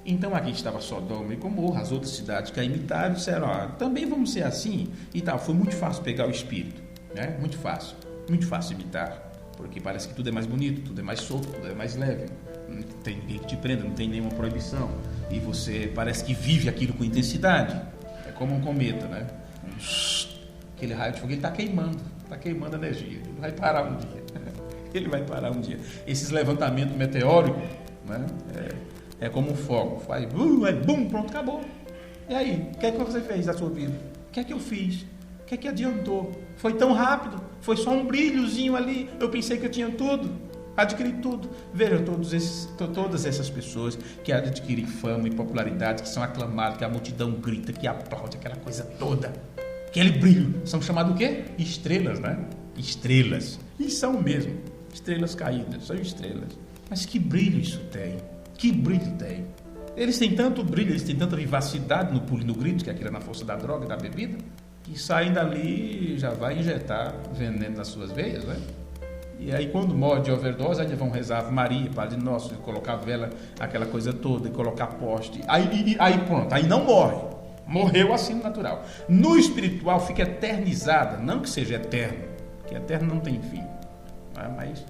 Então aqui estava Sodoma e Gomorra, as outras cidades que a imitaram disseram: também vamos ser assim e tal. Foi muito fácil pegar o espírito, né? Muito fácil imitar, porque parece que tudo é mais bonito, tudo é mais solto, tudo é mais leve. Não tem ninguém que te prenda, não tem nenhuma proibição. E você parece que vive aquilo com intensidade. É como um cometa, né? Aquele raio de fogo, ele está queimando energia. Ele vai parar um dia. Esses levantamentos meteóricos, né? É como um fogo. Faz bum, pronto, acabou. E aí, o que é que você fez da sua vida? O que é que eu fiz? O que é que adiantou? Foi tão rápido? Foi só um brilhozinho ali? Eu pensei que eu tinha tudo. Adquirir tudo. Veja, todas essas pessoas que adquirem fama e popularidade, que são aclamadas, que a multidão grita, que aplaude, aquela coisa toda, aquele brilho, são chamados o quê? Estrelas, né? Estrelas. E são mesmo. Estrelas caídas, são estrelas. Mas que brilho isso tem? Que brilho tem? Eles têm tanto brilho, eles têm tanta vivacidade no pulo e no grito, que aquilo é na força da droga e da bebida, que saem dali já vai injetar veneno nas suas veias, né? E aí quando morre de overdose, aí vão rezar Ave Maria, Padre Nosso, colocar vela, aquela coisa toda, e colocar poste. Aí pronto, aí não morre. Morreu assim no natural. No espiritual fica eternizada, não que seja eterno, que eterno não tem fim. Mas,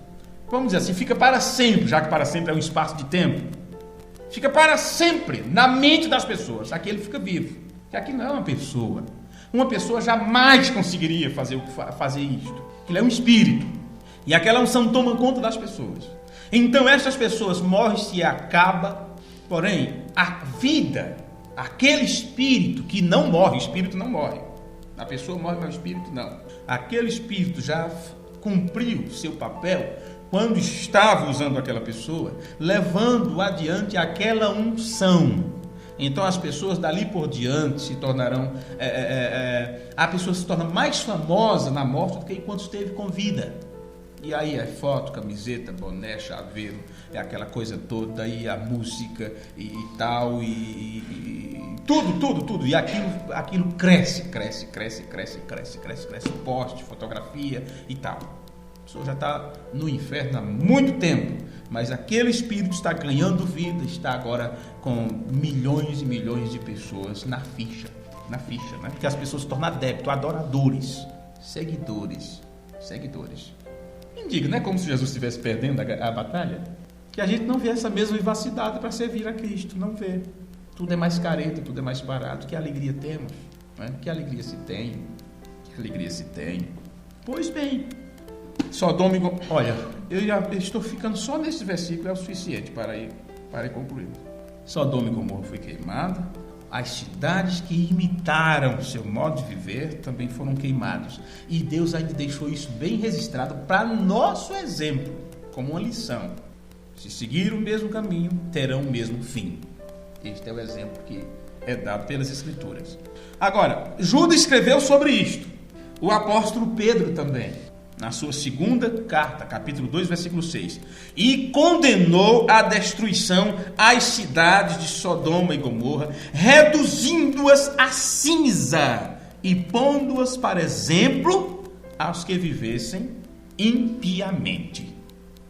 vamos dizer assim, fica para sempre, já que para sempre é um espaço de tempo. Fica para sempre na mente das pessoas. Aqui ele fica vivo. Que aqui não é uma pessoa. Uma pessoa jamais conseguiria fazer isto. Ele é um espírito. E aquela unção toma conta das pessoas. Então estas pessoas morrem, se acaba. Porém, a vida, aquele espírito que não morre, o espírito não morre. A pessoa morre, mas o espírito não. Aquele espírito já cumpriu seu papel quando estava usando aquela pessoa, levando adiante aquela unção. Então as pessoas dali por diante se tornarão, a pessoa se torna mais famosa na morte do que enquanto esteve com vida. E aí é foto, camiseta, boné, chaveiro, é aquela coisa toda, e a música e tal, e tudo. E aquilo cresce, poste, fotografia e tal. A pessoa já está no inferno há muito tempo, mas aquele espírito está ganhando vida, está agora com milhões e milhões de pessoas na ficha, né? Porque as pessoas se tornam adeptos, adoradores, seguidores. Indigno, não é como se Jesus estivesse perdendo a batalha? Que a gente não vê essa mesma vivacidade para servir a Cristo, não vê. Tudo é mais careta, tudo é mais barato. Que alegria temos, né? Que alegria se tem. Pois bem, Sodoma e Gomorra. Olha, eu estou ficando só nesse versículo, é o suficiente para concluir. Sodoma e Gomorra foi queimada. As cidades que imitaram seu modo de viver também foram queimadas. E Deus ainda deixou isso bem registrado para nosso exemplo, como uma lição. Se seguir o mesmo caminho, terão o mesmo fim. Este é o exemplo que é dado pelas Escrituras. Agora, Judas escreveu sobre isto. O apóstolo Pedro também, na sua segunda carta, capítulo 2, versículo 6. E condenou a destruição às cidades de Sodoma e Gomorra, reduzindo-as a cinza e pondo-as para exemplo aos que vivessem impiamente.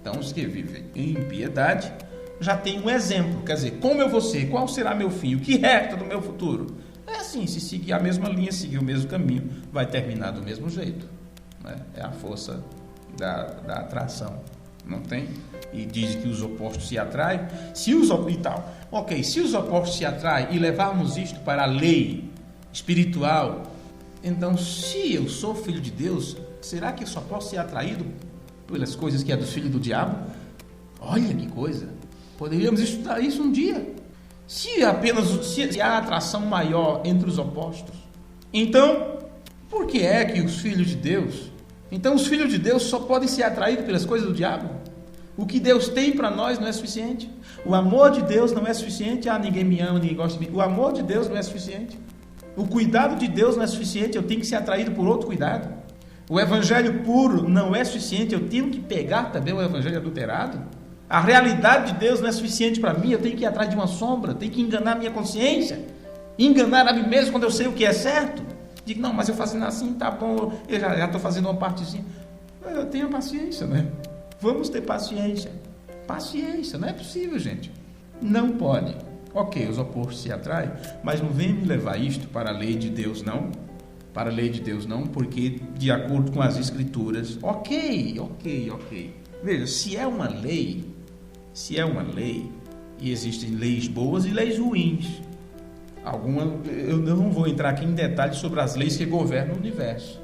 Então, os que vivem em impiedade já tem um exemplo. Quer dizer, como eu vou ser? Qual será meu fim? O que resta do meu futuro? É assim, se seguir a mesma linha, seguir o mesmo caminho, vai terminar do mesmo jeito. É a força da atração, não tem? E diz que os opostos se atraem. Se os opostos se atraem e levarmos isto para a lei espiritual, então se eu sou filho de Deus, será que eu só posso ser atraído pelas coisas que é do filho do diabo? Olha que coisa! Poderíamos estudar isso um dia. Se há atração maior entre os opostos, então por que é que os filhos de Deus... Então os filhos de Deus só podem ser atraídos pelas coisas do diabo? O que Deus tem para nós não é suficiente? O amor de Deus não é suficiente? Ninguém me ama, ninguém gosta de mim. O amor de Deus não é suficiente? O cuidado de Deus não é suficiente? Eu tenho que ser atraído por outro cuidado? O evangelho puro não é suficiente? Eu tenho que pegar também o evangelho adulterado? A realidade de Deus não é suficiente para mim? Eu tenho que ir atrás de uma sombra? Tenho que enganar a minha consciência? Enganar a mim mesmo quando eu sei o que é certo? Digo, não, mas eu fazendo assim, tá bom, eu já estou fazendo uma partezinha. Eu tenho paciência, né? Vamos ter paciência. Paciência, não é possível, gente. Não pode. Ok, os opostos se atraem, mas não vem me levar isto para a lei de Deus, não. Para a lei de Deus, não, porque de acordo com as Escrituras, ok. Veja, se é uma lei, e existem leis boas e leis ruins. Eu não vou entrar aqui em detalhes sobre as leis que governam o universo,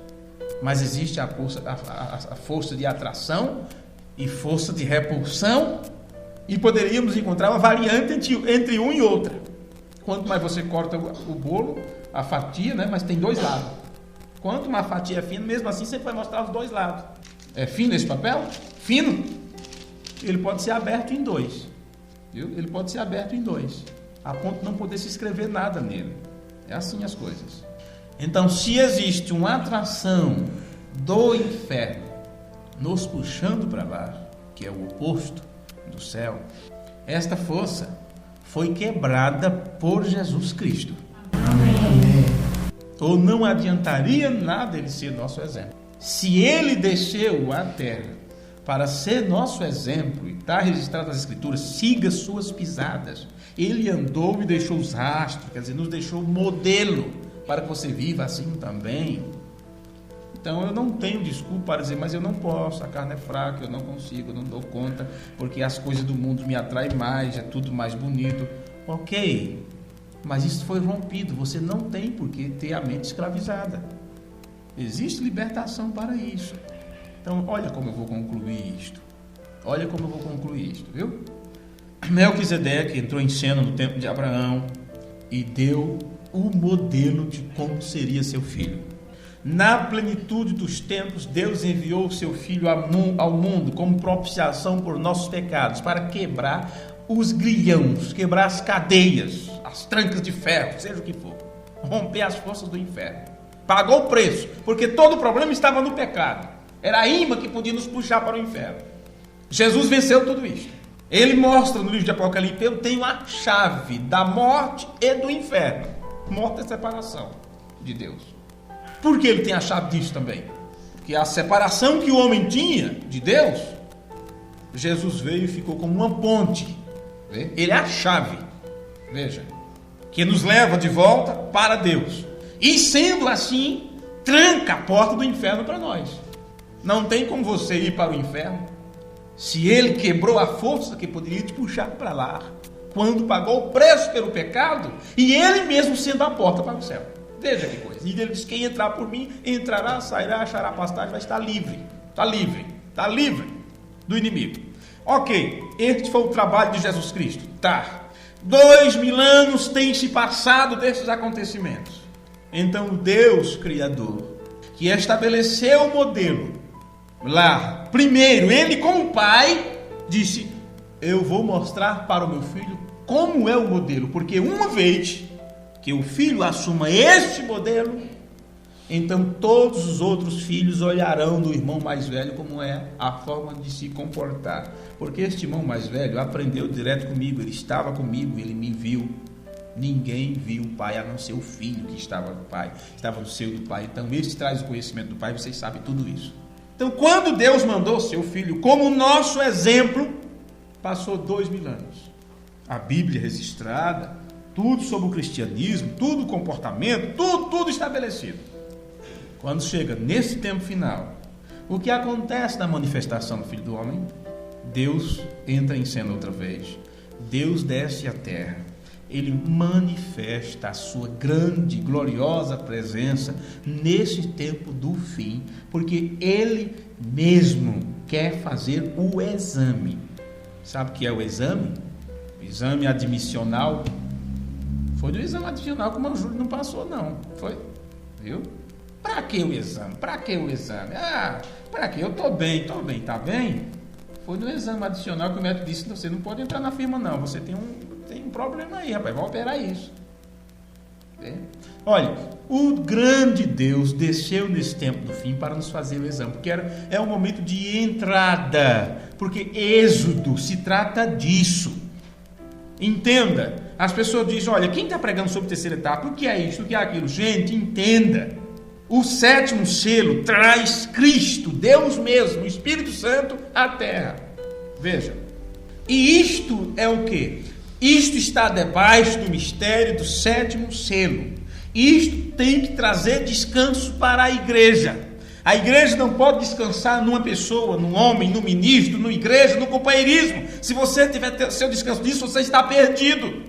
mas existe a força de atração e força de repulsão, e poderíamos encontrar uma variante entre um e outra. Quanto mais você corta o bolo, a fatia, né? Mas tem dois lados. Quanto uma fatia é fina, mesmo assim você vai mostrar os dois lados. É fino esse papel? Fino. Ele pode ser aberto em dois. Viu? Ele pode ser aberto em dois, a ponto de não poder se escrever nada nele. É assim as coisas. Então, se existe uma atração do inferno nos puxando para baixo, que é o oposto do céu, esta força foi quebrada por Jesus Cristo. Amém. ou não adiantaria nada ele ser nosso exemplo. Se ele desceu à terra para ser nosso exemplo, e está registrado nas Escrituras, siga suas pisadas. Ele andou e deixou os rastros, quer dizer, nos deixou modelo para que você viva assim também. Então eu não tenho desculpa para dizer, mas eu não posso, a carne é fraca, eu não consigo, eu não dou conta, porque as coisas do mundo me atraem mais, é tudo mais bonito. Ok, mas isso foi rompido, você não tem por que ter a mente escravizada. Existe libertação para isso. Então, olha como eu vou concluir isto. Viu? Melquisedeque entrou em cena no tempo de Abraão e deu o modelo de como seria seu filho. Na plenitude dos tempos, Deus enviou o seu filho ao mundo como propiciação por nossos pecados, para quebrar os grilhões, quebrar as cadeias, as trancas de ferro, seja o que for, romper as forças do inferno. Pagou o preço, porque todo o problema estava no pecado. Era a imã que podia nos puxar para o inferno. Jesus venceu tudo isso. Ele mostra no livro de Apocalipse: eu tenho a chave da morte e do inferno. Morte é separação de Deus. Por que ele tem a chave disso também? Porque a separação que o homem tinha de Deus, Jesus veio e ficou como uma ponte. Ele é a chave, veja, que nos leva de volta para Deus. E sendo assim, tranca a porta do inferno para nós. Não tem como você ir para o inferno se ele quebrou a força que poderia te puxar para lá, quando pagou o preço pelo pecado, e ele mesmo sendo a porta para o céu. Veja que coisa. E ele diz: quem entrar por mim, entrará, sairá, achará pastagem, vai estar livre. Está livre do inimigo. Ok, este foi o trabalho de Jesus Cristo. 2000 anos tem se passado desses acontecimentos. Então Deus Criador, que estabeleceu o modelo lá, primeiro, ele como pai, disse: eu vou mostrar para o meu filho como é o modelo, porque uma vez que o filho assuma este modelo, então todos os outros filhos olharão do irmão mais velho como é a forma de se comportar, porque este irmão mais velho aprendeu direto comigo, ele estava comigo, ele me viu. Ninguém viu o pai a não ser o filho que estava no pai, estava no seio do pai. Então este traz o conhecimento do pai, vocês sabem tudo isso. Então quando Deus mandou seu filho como nosso exemplo, passou 2000 anos. A Bíblia registrada, tudo sobre o cristianismo, tudo o comportamento, tudo estabelecido. Quando chega nesse tempo final, o que acontece na manifestação do Filho do Homem? Deus entra em cena outra vez. Deus desce à terra. Ele manifesta a sua grande, gloriosa presença nesse tempo do fim, porque ele mesmo quer fazer o exame. Sabe o que é o exame? O exame admissional. Foi do exame admissional que o Manjúlio não passou, não. Foi? Viu? Para que o exame? Para que o exame? Para que? Eu estou bem, tá bem? Foi no exame adicional que o médico disse: você não pode entrar na firma, não. Você tem um problema aí, rapaz, vai operar isso. Olha, o grande Deus desceu nesse tempo do fim para nos fazer o exame, porque é um momento de entrada, porque Êxodo se trata disso. Entenda, as pessoas dizem: olha, quem está pregando sobre a terceira etapa, o que é isso, o que é aquilo? Gente, entenda, o 7º selo traz Cristo, Deus mesmo, o Espírito Santo à terra. Veja, e isto é o que? Isto está debaixo do mistério do 7º selo. Isto tem que trazer descanso para a igreja. A igreja não pode descansar numa pessoa, num homem, no ministro, na igreja, no companheirismo. Se você tiver seu descanso disso, você está perdido.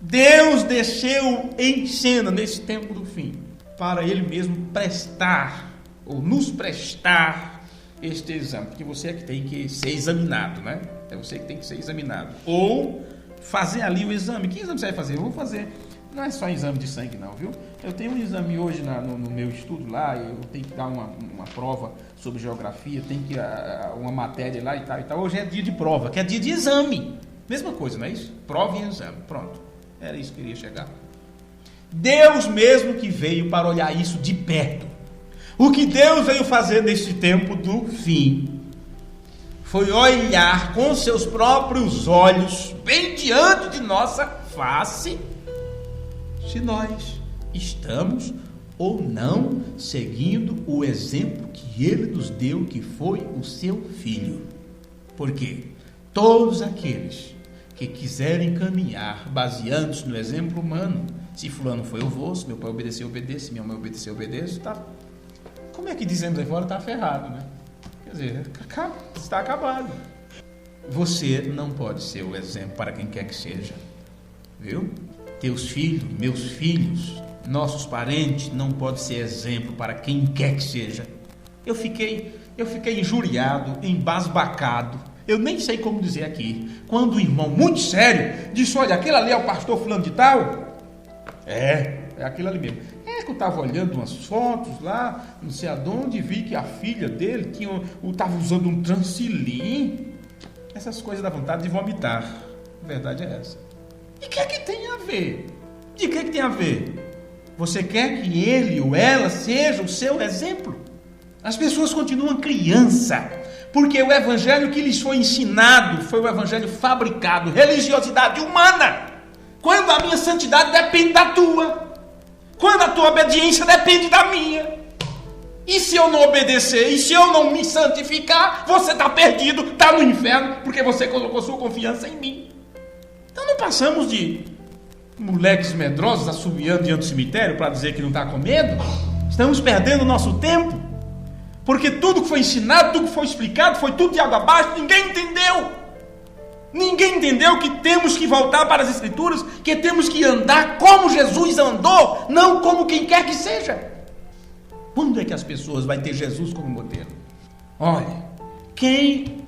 Deus desceu em cena nesse tempo do fim, para ele mesmo prestar, ou nos prestar, este exame. Porque você é que tem que ser examinado, né? É você que tem que ser examinado. Ou fazer ali o exame. Que exame você vai fazer? Eu vou fazer. Não é só exame de sangue, não, viu? Eu tenho um exame hoje no meu estudo lá, eu tenho que dar uma prova sobre geografia, tem que uma matéria lá e tal. Hoje é dia de prova, que é dia de exame. Mesma coisa, não é isso? Prova e exame. Pronto. Era isso que eu queria chegar. Deus mesmo que veio para olhar isso de perto. O que Deus veio fazer neste tempo do fim foi olhar com seus próprios olhos, bem diante de nossa face, se nós estamos ou não, seguindo o exemplo que ele nos deu, que foi o seu Filho. Porque todos aqueles que quiserem caminhar baseando-se no exemplo humano, se fulano foi, eu vou, se meu pai obedeceu, obedeço, se minha mãe obedeceu, obedeço, tá. Como é que dizemos aí fora, tá ferrado, né? Quer dizer, está acabado. Você não pode ser o exemplo para quem quer que seja, viu? Teus filhos, meus filhos, nossos parentes não podem ser exemplo para quem quer que seja. Eu fiquei injuriado, embasbacado, eu nem sei como dizer aqui, quando um irmão muito sério disse: olha, aquele ali é o pastor fulano de tal? É aquilo ali mesmo. Que eu estava olhando umas fotos lá, não sei aonde, vi que a filha dele estava usando um Transilim. Essas coisas dá vontade de vomitar. A verdade é essa. E o que é que tem a ver? De que tem a ver? Você quer que ele ou ela seja o seu exemplo? As pessoas continuam criança, porque o evangelho que lhes foi ensinado foi o evangelho fabricado, religiosidade humana. Quando a minha santidade depende da tua, quando a tua obediência depende da minha. E se eu não obedecer, e se eu não me santificar, você está perdido, está no inferno, porque você colocou sua confiança em mim. Então não passamos de moleques medrosos assobiando diante do cemitério para dizer que não está com medo. Estamos perdendo o nosso tempo, porque tudo que foi ensinado, tudo que foi explicado, foi tudo de água abaixo, ninguém entendeu. Ninguém entendeu que temos que voltar para as Escrituras, que temos que andar como Jesus andou, não como quem quer que seja. Quando é que as pessoas vão ter Jesus como modelo? Olha, quem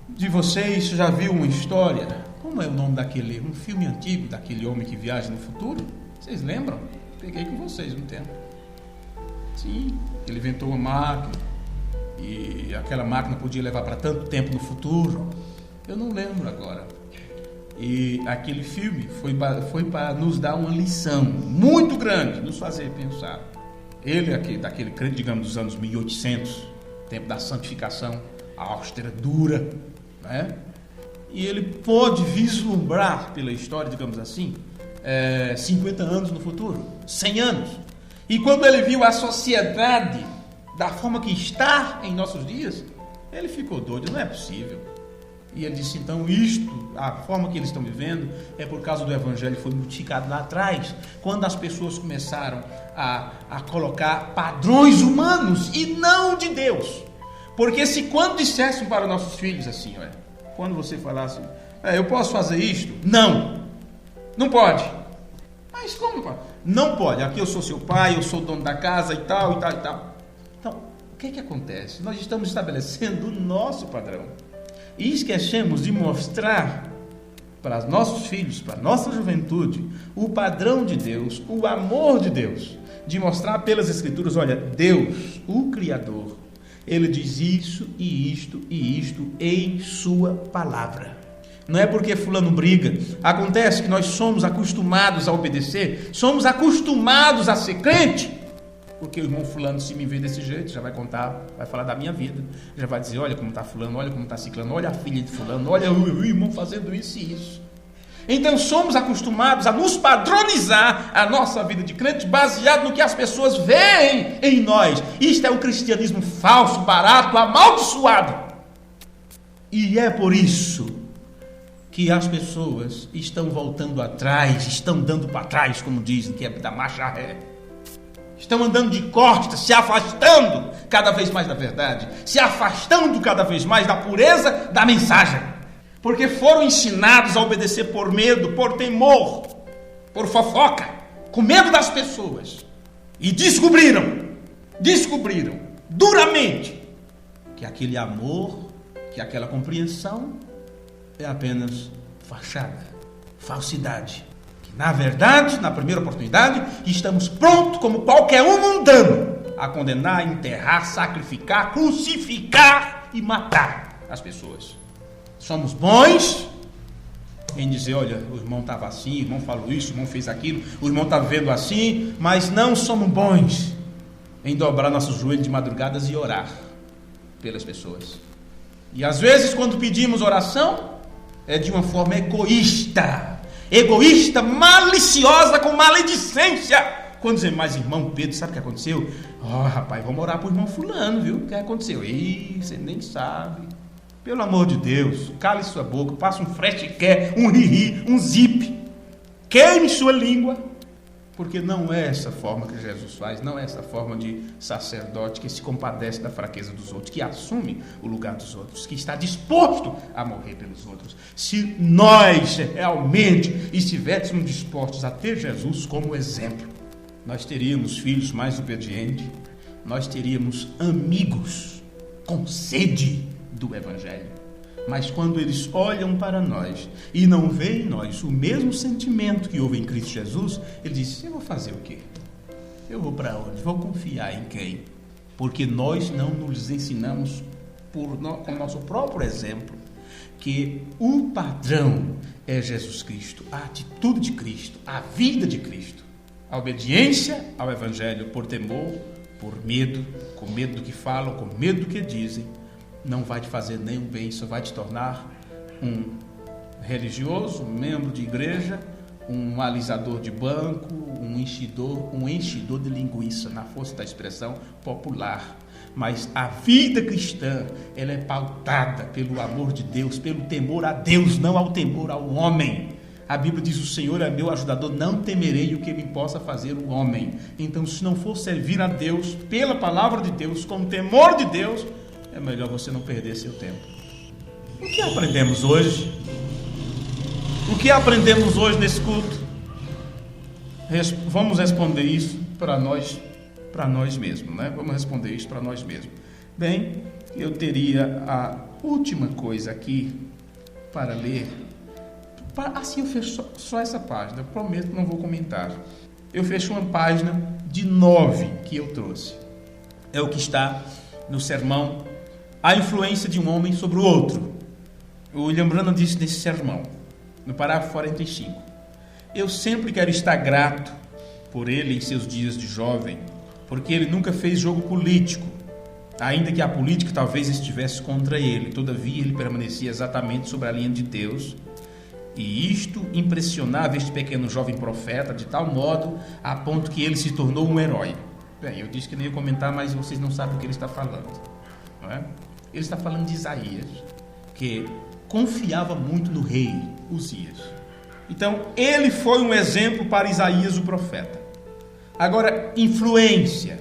de vocês já viu uma história? Como é o nome daquele, um filme antigo daquele homem que viaja no futuro? Vocês lembram? Peguei com vocês um tempo. Sim, ele inventou uma máquina e aquela máquina podia levar para tanto tempo no futuro. Eu não lembro agora. E aquele filme foi para nos dar uma lição muito grande, nos fazer pensar. Ele aqui, daquele crente, digamos, dos anos 1800, tempo da santificação austera, dura, né? E ele pôde vislumbrar pela história, digamos assim, 50 anos no futuro, 100 anos. E quando ele viu a sociedade da forma que está em nossos dias, ele ficou doido, não é possível. E ele disse, então, a forma que eles estão vivendo é por causa do evangelho que foi multiplicado lá atrás, quando as pessoas começaram a colocar padrões humanos e não de Deus. Porque se quando dissessem para nossos filhos assim, olha, quando você falasse, eu posso fazer isto? Não pode. Mas como pode? Não pode, aqui eu sou seu pai, eu sou o dono da casa e tal, e tal, e tal. Então, o que acontece? Nós estamos estabelecendo o nosso padrão. E esquecemos de mostrar para os nossos filhos, para a nossa juventude, o padrão de Deus, o amor de Deus. De mostrar pelas Escrituras, olha, Deus, o Criador, Ele diz isso e isto e isto em sua palavra. Não é porque fulano briga. Acontece que nós somos acostumados a obedecer, somos acostumados a ser crente, porque o irmão fulano, se me vê desse jeito, já vai contar, vai falar da minha vida, já vai dizer, olha como está fulano, olha como está ciclano, olha a filha de fulano, olha o irmão fazendo isso e isso. Então somos acostumados a nos padronizar a nossa vida de crente baseado no que as pessoas veem em nós. Isto é o cristianismo falso, barato, amaldiçoado. E é por isso que as pessoas estão voltando atrás, estão dando para trás, como dizem, que é da marcha ré. Estão andando de costas, se afastando cada vez mais da verdade, se afastando cada vez mais da pureza da mensagem, porque foram ensinados a obedecer por medo, por temor, por fofoca, com medo das pessoas, e descobriram duramente que aquele amor, que aquela compreensão é apenas fachada, falsidade. Na verdade, na primeira oportunidade, estamos prontos, como qualquer um mundano, a condenar, enterrar, sacrificar, crucificar e matar as pessoas. Somos bons em dizer, olha, o irmão estava assim, o irmão falou isso, o irmão fez aquilo, o irmão está vivendo assim, mas não somos bons em dobrar nossos joelhos de madrugadas e orar pelas pessoas. E às vezes, quando pedimos oração, é de uma forma egoísta, maliciosa, com maledicência, Quando os mais irmão Pedro, sabe o que aconteceu? Rapaz, vamos orar para o irmão fulano, viu? O que aconteceu? Ih, você nem sabe. Pelo amor de Deus, cale sua boca, passa um frete-quer, um ri-ri, um zip. Queime sua língua. Porque não é essa forma que Jesus faz, não é essa forma de sacerdote que se compadece da fraqueza dos outros, que assume o lugar dos outros, que está disposto a morrer pelos outros. Se nós realmente estivéssemos dispostos a ter Jesus como exemplo, nós teríamos filhos mais obedientes, nós teríamos amigos com sede do Evangelho. Mas quando eles olham para nós e não veem em nós o mesmo sentimento que houve em Cristo Jesus, eles dizem: eu vou fazer o quê? Eu vou para onde? Vou confiar em quem? Porque nós não nos ensinamos com o nosso próprio exemplo que o padrão é Jesus Cristo, a atitude de Cristo, a vida de Cristo, a obediência ao Evangelho por temor, por medo, com medo do que falam, com medo do que dizem, não vai te fazer nenhum bem, só vai te tornar um religioso, um membro de igreja, um alisador de banco, um enchidor de linguiça, na força da expressão popular. Mas a vida cristã, ela é pautada pelo amor de Deus, pelo temor a Deus, não ao temor ao homem. A Bíblia diz: o Senhor é meu ajudador, não temerei o que me possa fazer o homem. Então, se não for servir a Deus pela palavra de Deus, com o temor de Deus, é melhor você não perder seu tempo. O que aprendemos hoje? O que aprendemos hoje nesse culto? Vamos responder isso para nós mesmos, né? Vamos responder isso para nós mesmos. Bem, eu teria a última coisa aqui para ler. Assim eu fecho só essa página. Eu prometo que não vou comentar. Eu fecho uma página de 9 que eu trouxe. É o que está no sermão A Influência de um Homem sobre o Outro. O William Branham disse nesse sermão, no parágrafo 45: eu sempre quero estar grato por ele em seus dias de jovem, porque ele nunca fez jogo político, ainda que a política talvez estivesse contra ele. Todavia ele permanecia exatamente sobre a linha de Deus, e isto impressionava este pequeno jovem profeta de tal modo a ponto que ele se tornou um herói. Bem, eu disse que nem ia comentar, mas vocês não sabem o que ele está falando, não é? Ele está falando de Isaías, que confiava muito no rei Uzias. Então, ele foi um exemplo para Isaías, o profeta. Agora, influência.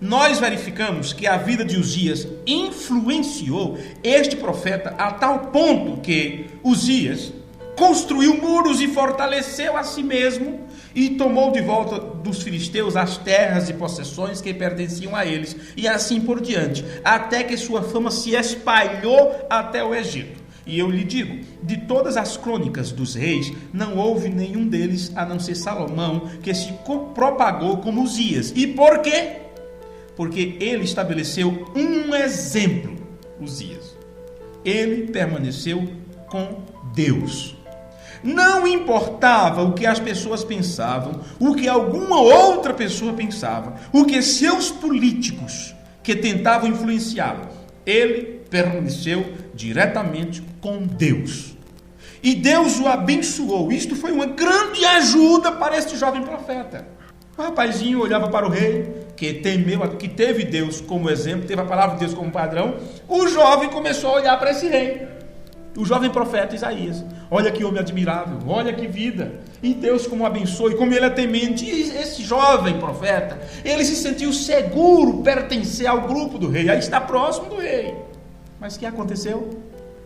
Nós verificamos que a vida de Uzias influenciou este profeta a tal ponto que Uzias construiu muros e fortaleceu a si mesmo e tomou de volta dos filisteus as terras e possessões que pertenciam a eles, e assim por diante, até que sua fama se espalhou até o Egito. E eu lhe digo, de todas as crônicas dos reis, não houve nenhum deles, a não ser Salomão, que se propagou como Uzias. E por quê? Porque ele estabeleceu um exemplo, Uzias. Ele permaneceu com Deus. Não importava o que as pessoas pensavam, o que alguma outra pessoa pensava, o que seus políticos que tentavam influenciá-lo. Ele permaneceu diretamente com Deus. E Deus o abençoou. Isto foi uma grande ajuda para este jovem profeta. O rapazinho olhava para o rei, que temeu, que teve Deus como exemplo, teve a palavra de Deus como padrão. O jovem começou a olhar para esse rei. O jovem profeta Isaías: olha que homem admirável, olha que vida, e Deus como abençoa, e como ele é temente. E esse jovem profeta, ele se sentiu seguro pertencer ao grupo do rei, aí está próximo do rei. Mas o que aconteceu?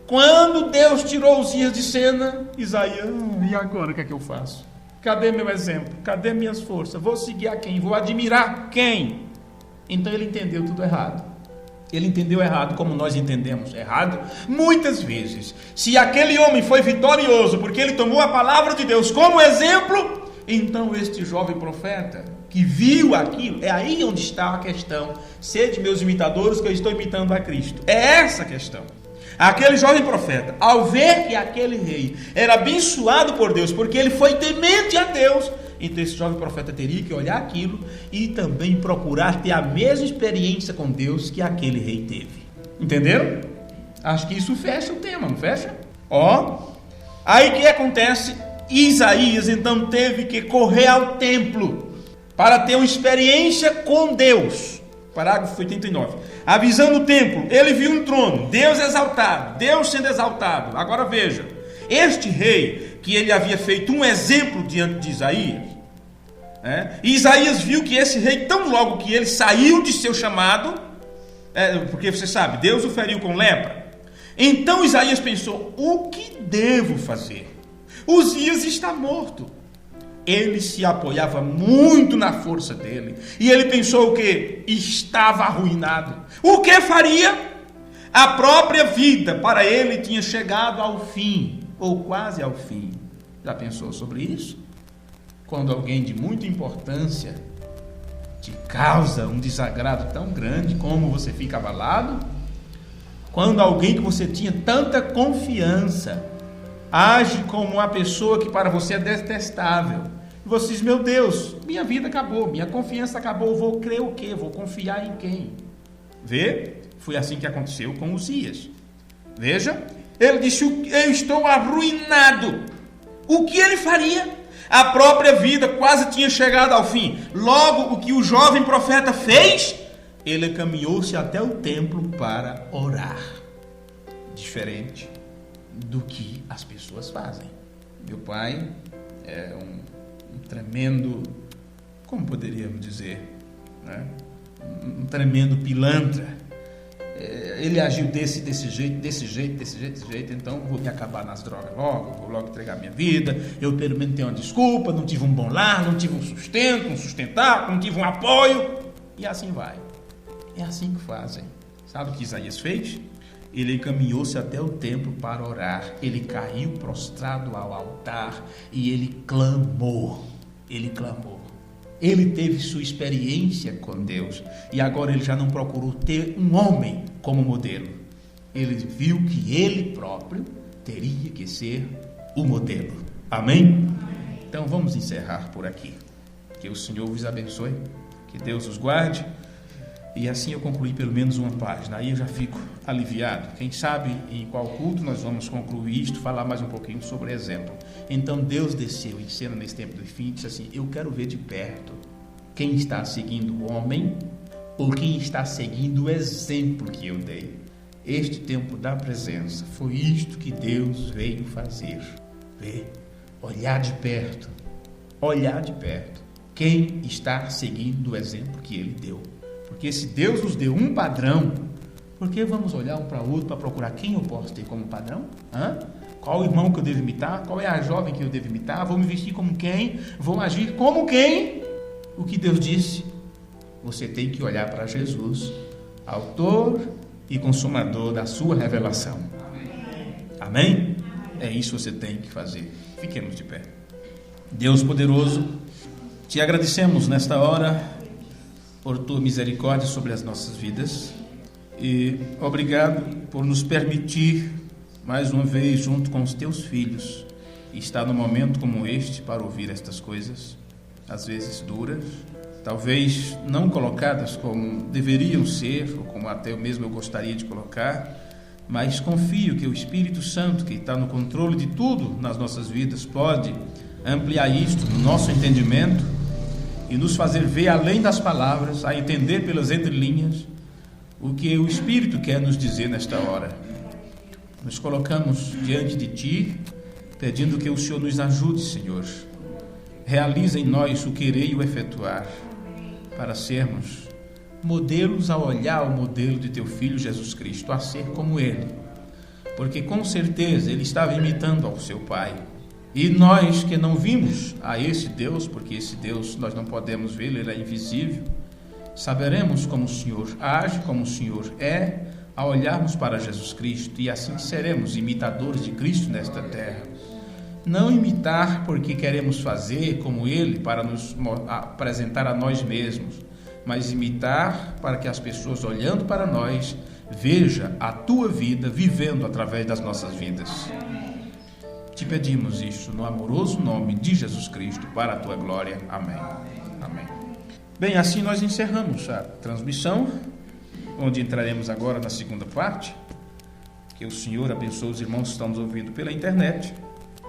Quando Deus tirou Uzias de cena, Isaías: e agora o que é que eu faço? Cadê meu exemplo? Cadê minhas forças? Vou seguir a quem? Vou admirar quem? Então ele entendeu tudo errado. Ele entendeu errado, como nós entendemos errado muitas vezes. Se aquele homem foi vitorioso porque ele tomou a palavra de Deus como exemplo, então este jovem profeta que viu aquilo, é aí onde está a questão. Sede meus imitadores, que eu estou imitando a Cristo. É essa a questão. Aquele jovem profeta, ao ver que aquele rei era abençoado por Deus, porque ele foi temente a Deus, então esse jovem profeta teria que olhar aquilo e também procurar ter a mesma experiência com Deus que aquele rei teve. Entenderam? Acho que isso fecha o tema, não fecha? Aí o que acontece? Isaías então teve que correr ao templo para ter uma experiência com Deus. Parágrafo 89. Avisando o templo, ele viu um trono, Deus exaltado, Deus sendo exaltado. Agora veja, este rei que ele havia feito um exemplo diante de Isaías, e Isaías viu que esse rei, tão logo que ele saiu de seu chamado, porque você sabe, Deus o feriu com lepra. Então Isaías pensou: o que devo fazer? Uzias está morto. Ele se apoiava muito na força dele. E ele pensou o quê? Estava arruinado. O que faria? A própria vida para ele tinha chegado ao fim, ou quase ao fim. Já pensou sobre isso? Quando alguém de muita importância te causa um desagrado tão grande, como você fica abalado? Quando alguém que você tinha tanta confiança age como uma pessoa que para você é detestável. E você diz: meu Deus, minha vida acabou, minha confiança acabou, vou crer o quê? Vou confiar em quem? Vê? Foi assim que aconteceu com Uzias. Veja, ele disse: eu estou arruinado. O que ele faria? A própria vida quase tinha chegado ao fim. Logo, o que o jovem profeta fez? Ele caminhou-se até o templo para orar. Diferente do que as pessoas fazem. Meu pai é um tremendo, como poderíamos dizer, né? Um tremendo pilantra. Ele agiu desse jeito, então vou me acabar nas drogas logo, vou logo entregar minha vida, eu pelo menos tenho uma desculpa, não tive um bom lar, não tive um sustento, um sustentar, não tive um apoio, e assim vai. É assim que fazem. Sabe o que Isaías fez? Ele caminhou-se até o templo para orar. Ele caiu prostrado ao altar e ele clamou. Ele clamou. Ele teve sua experiência com Deus e agora ele já não procurou ter um homem como modelo. Ele viu que ele próprio teria que ser o modelo. Amém? Então vamos encerrar por aqui. Que o Senhor vos abençoe. Que Deus os guarde. E assim eu concluí pelo menos uma página. Aí eu já fico aliviado. Quem sabe em qual culto nós vamos concluir isto, falar mais um pouquinho sobre exemplo. Então Deus desceu em cena nesse tempo do fim e disse assim: eu quero ver de perto quem está seguindo o homem ou quem está seguindo o exemplo que eu dei. Este tempo da presença foi isto que Deus veio fazer. Ver, olhar de perto quem está seguindo o exemplo que ele deu. Porque se Deus nos deu um padrão, por que vamos olhar um para o outro para procurar quem eu posso ter como padrão? Qual o irmão que eu devo imitar? Qual é a jovem que eu devo imitar? Vou me vestir como quem? Vou agir como quem? O que Deus disse? Você tem que olhar para Jesus, autor e consumador da sua revelação. Amém? É isso que você tem que fazer. Fiquemos de pé. Deus poderoso, te agradecemos nesta hora por tua misericórdia sobre as nossas vidas e obrigado por nos permitir mais uma vez junto com os teus filhos estar num momento como este para ouvir estas coisas, às vezes duras, talvez não colocadas como deveriam ser ou como até mesmo eu gostaria de colocar, mas confio que o Espírito Santo, que está no controle de tudo nas nossas vidas, pode ampliar isto no nosso entendimento e nos fazer ver além das palavras, a entender pelas entrelinhas o que o Espírito quer nos dizer nesta hora. Nos colocamos diante de Ti, pedindo que o Senhor nos ajude, Senhor. Realiza em nós o querer e o efetuar, para sermos modelos ao olhar o modelo de Teu Filho Jesus Cristo, a ser como Ele. Porque com certeza Ele estava imitando ao Seu Pai. E nós que não vimos a esse Deus, porque esse Deus nós não podemos ver, Ele é invisível, saberemos como o Senhor age, como o Senhor é, ao olharmos para Jesus Cristo, e assim seremos imitadores de Cristo nesta terra. Não imitar porque queremos fazer como Ele, para nos apresentar a nós mesmos, mas imitar para que as pessoas, olhando para nós, vejam a Tua vida vivendo através das nossas vidas. Te pedimos isso no amoroso nome de Jesus Cristo, para a Tua glória. Amém. Amém. Bem, assim nós encerramos a transmissão, onde entraremos agora na segunda parte. Que o Senhor abençoe os irmãos que estão nos ouvindo pela internet.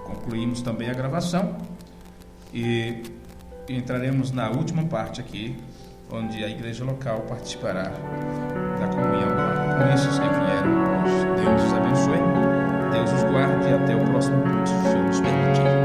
Concluímos também a gravação. E entraremos na última parte aqui, onde a igreja local participará da comunhão com esses que vieram hoje. Deus os abençoe, Deus os guarde e até o próximo culto, se Deus nos permitir.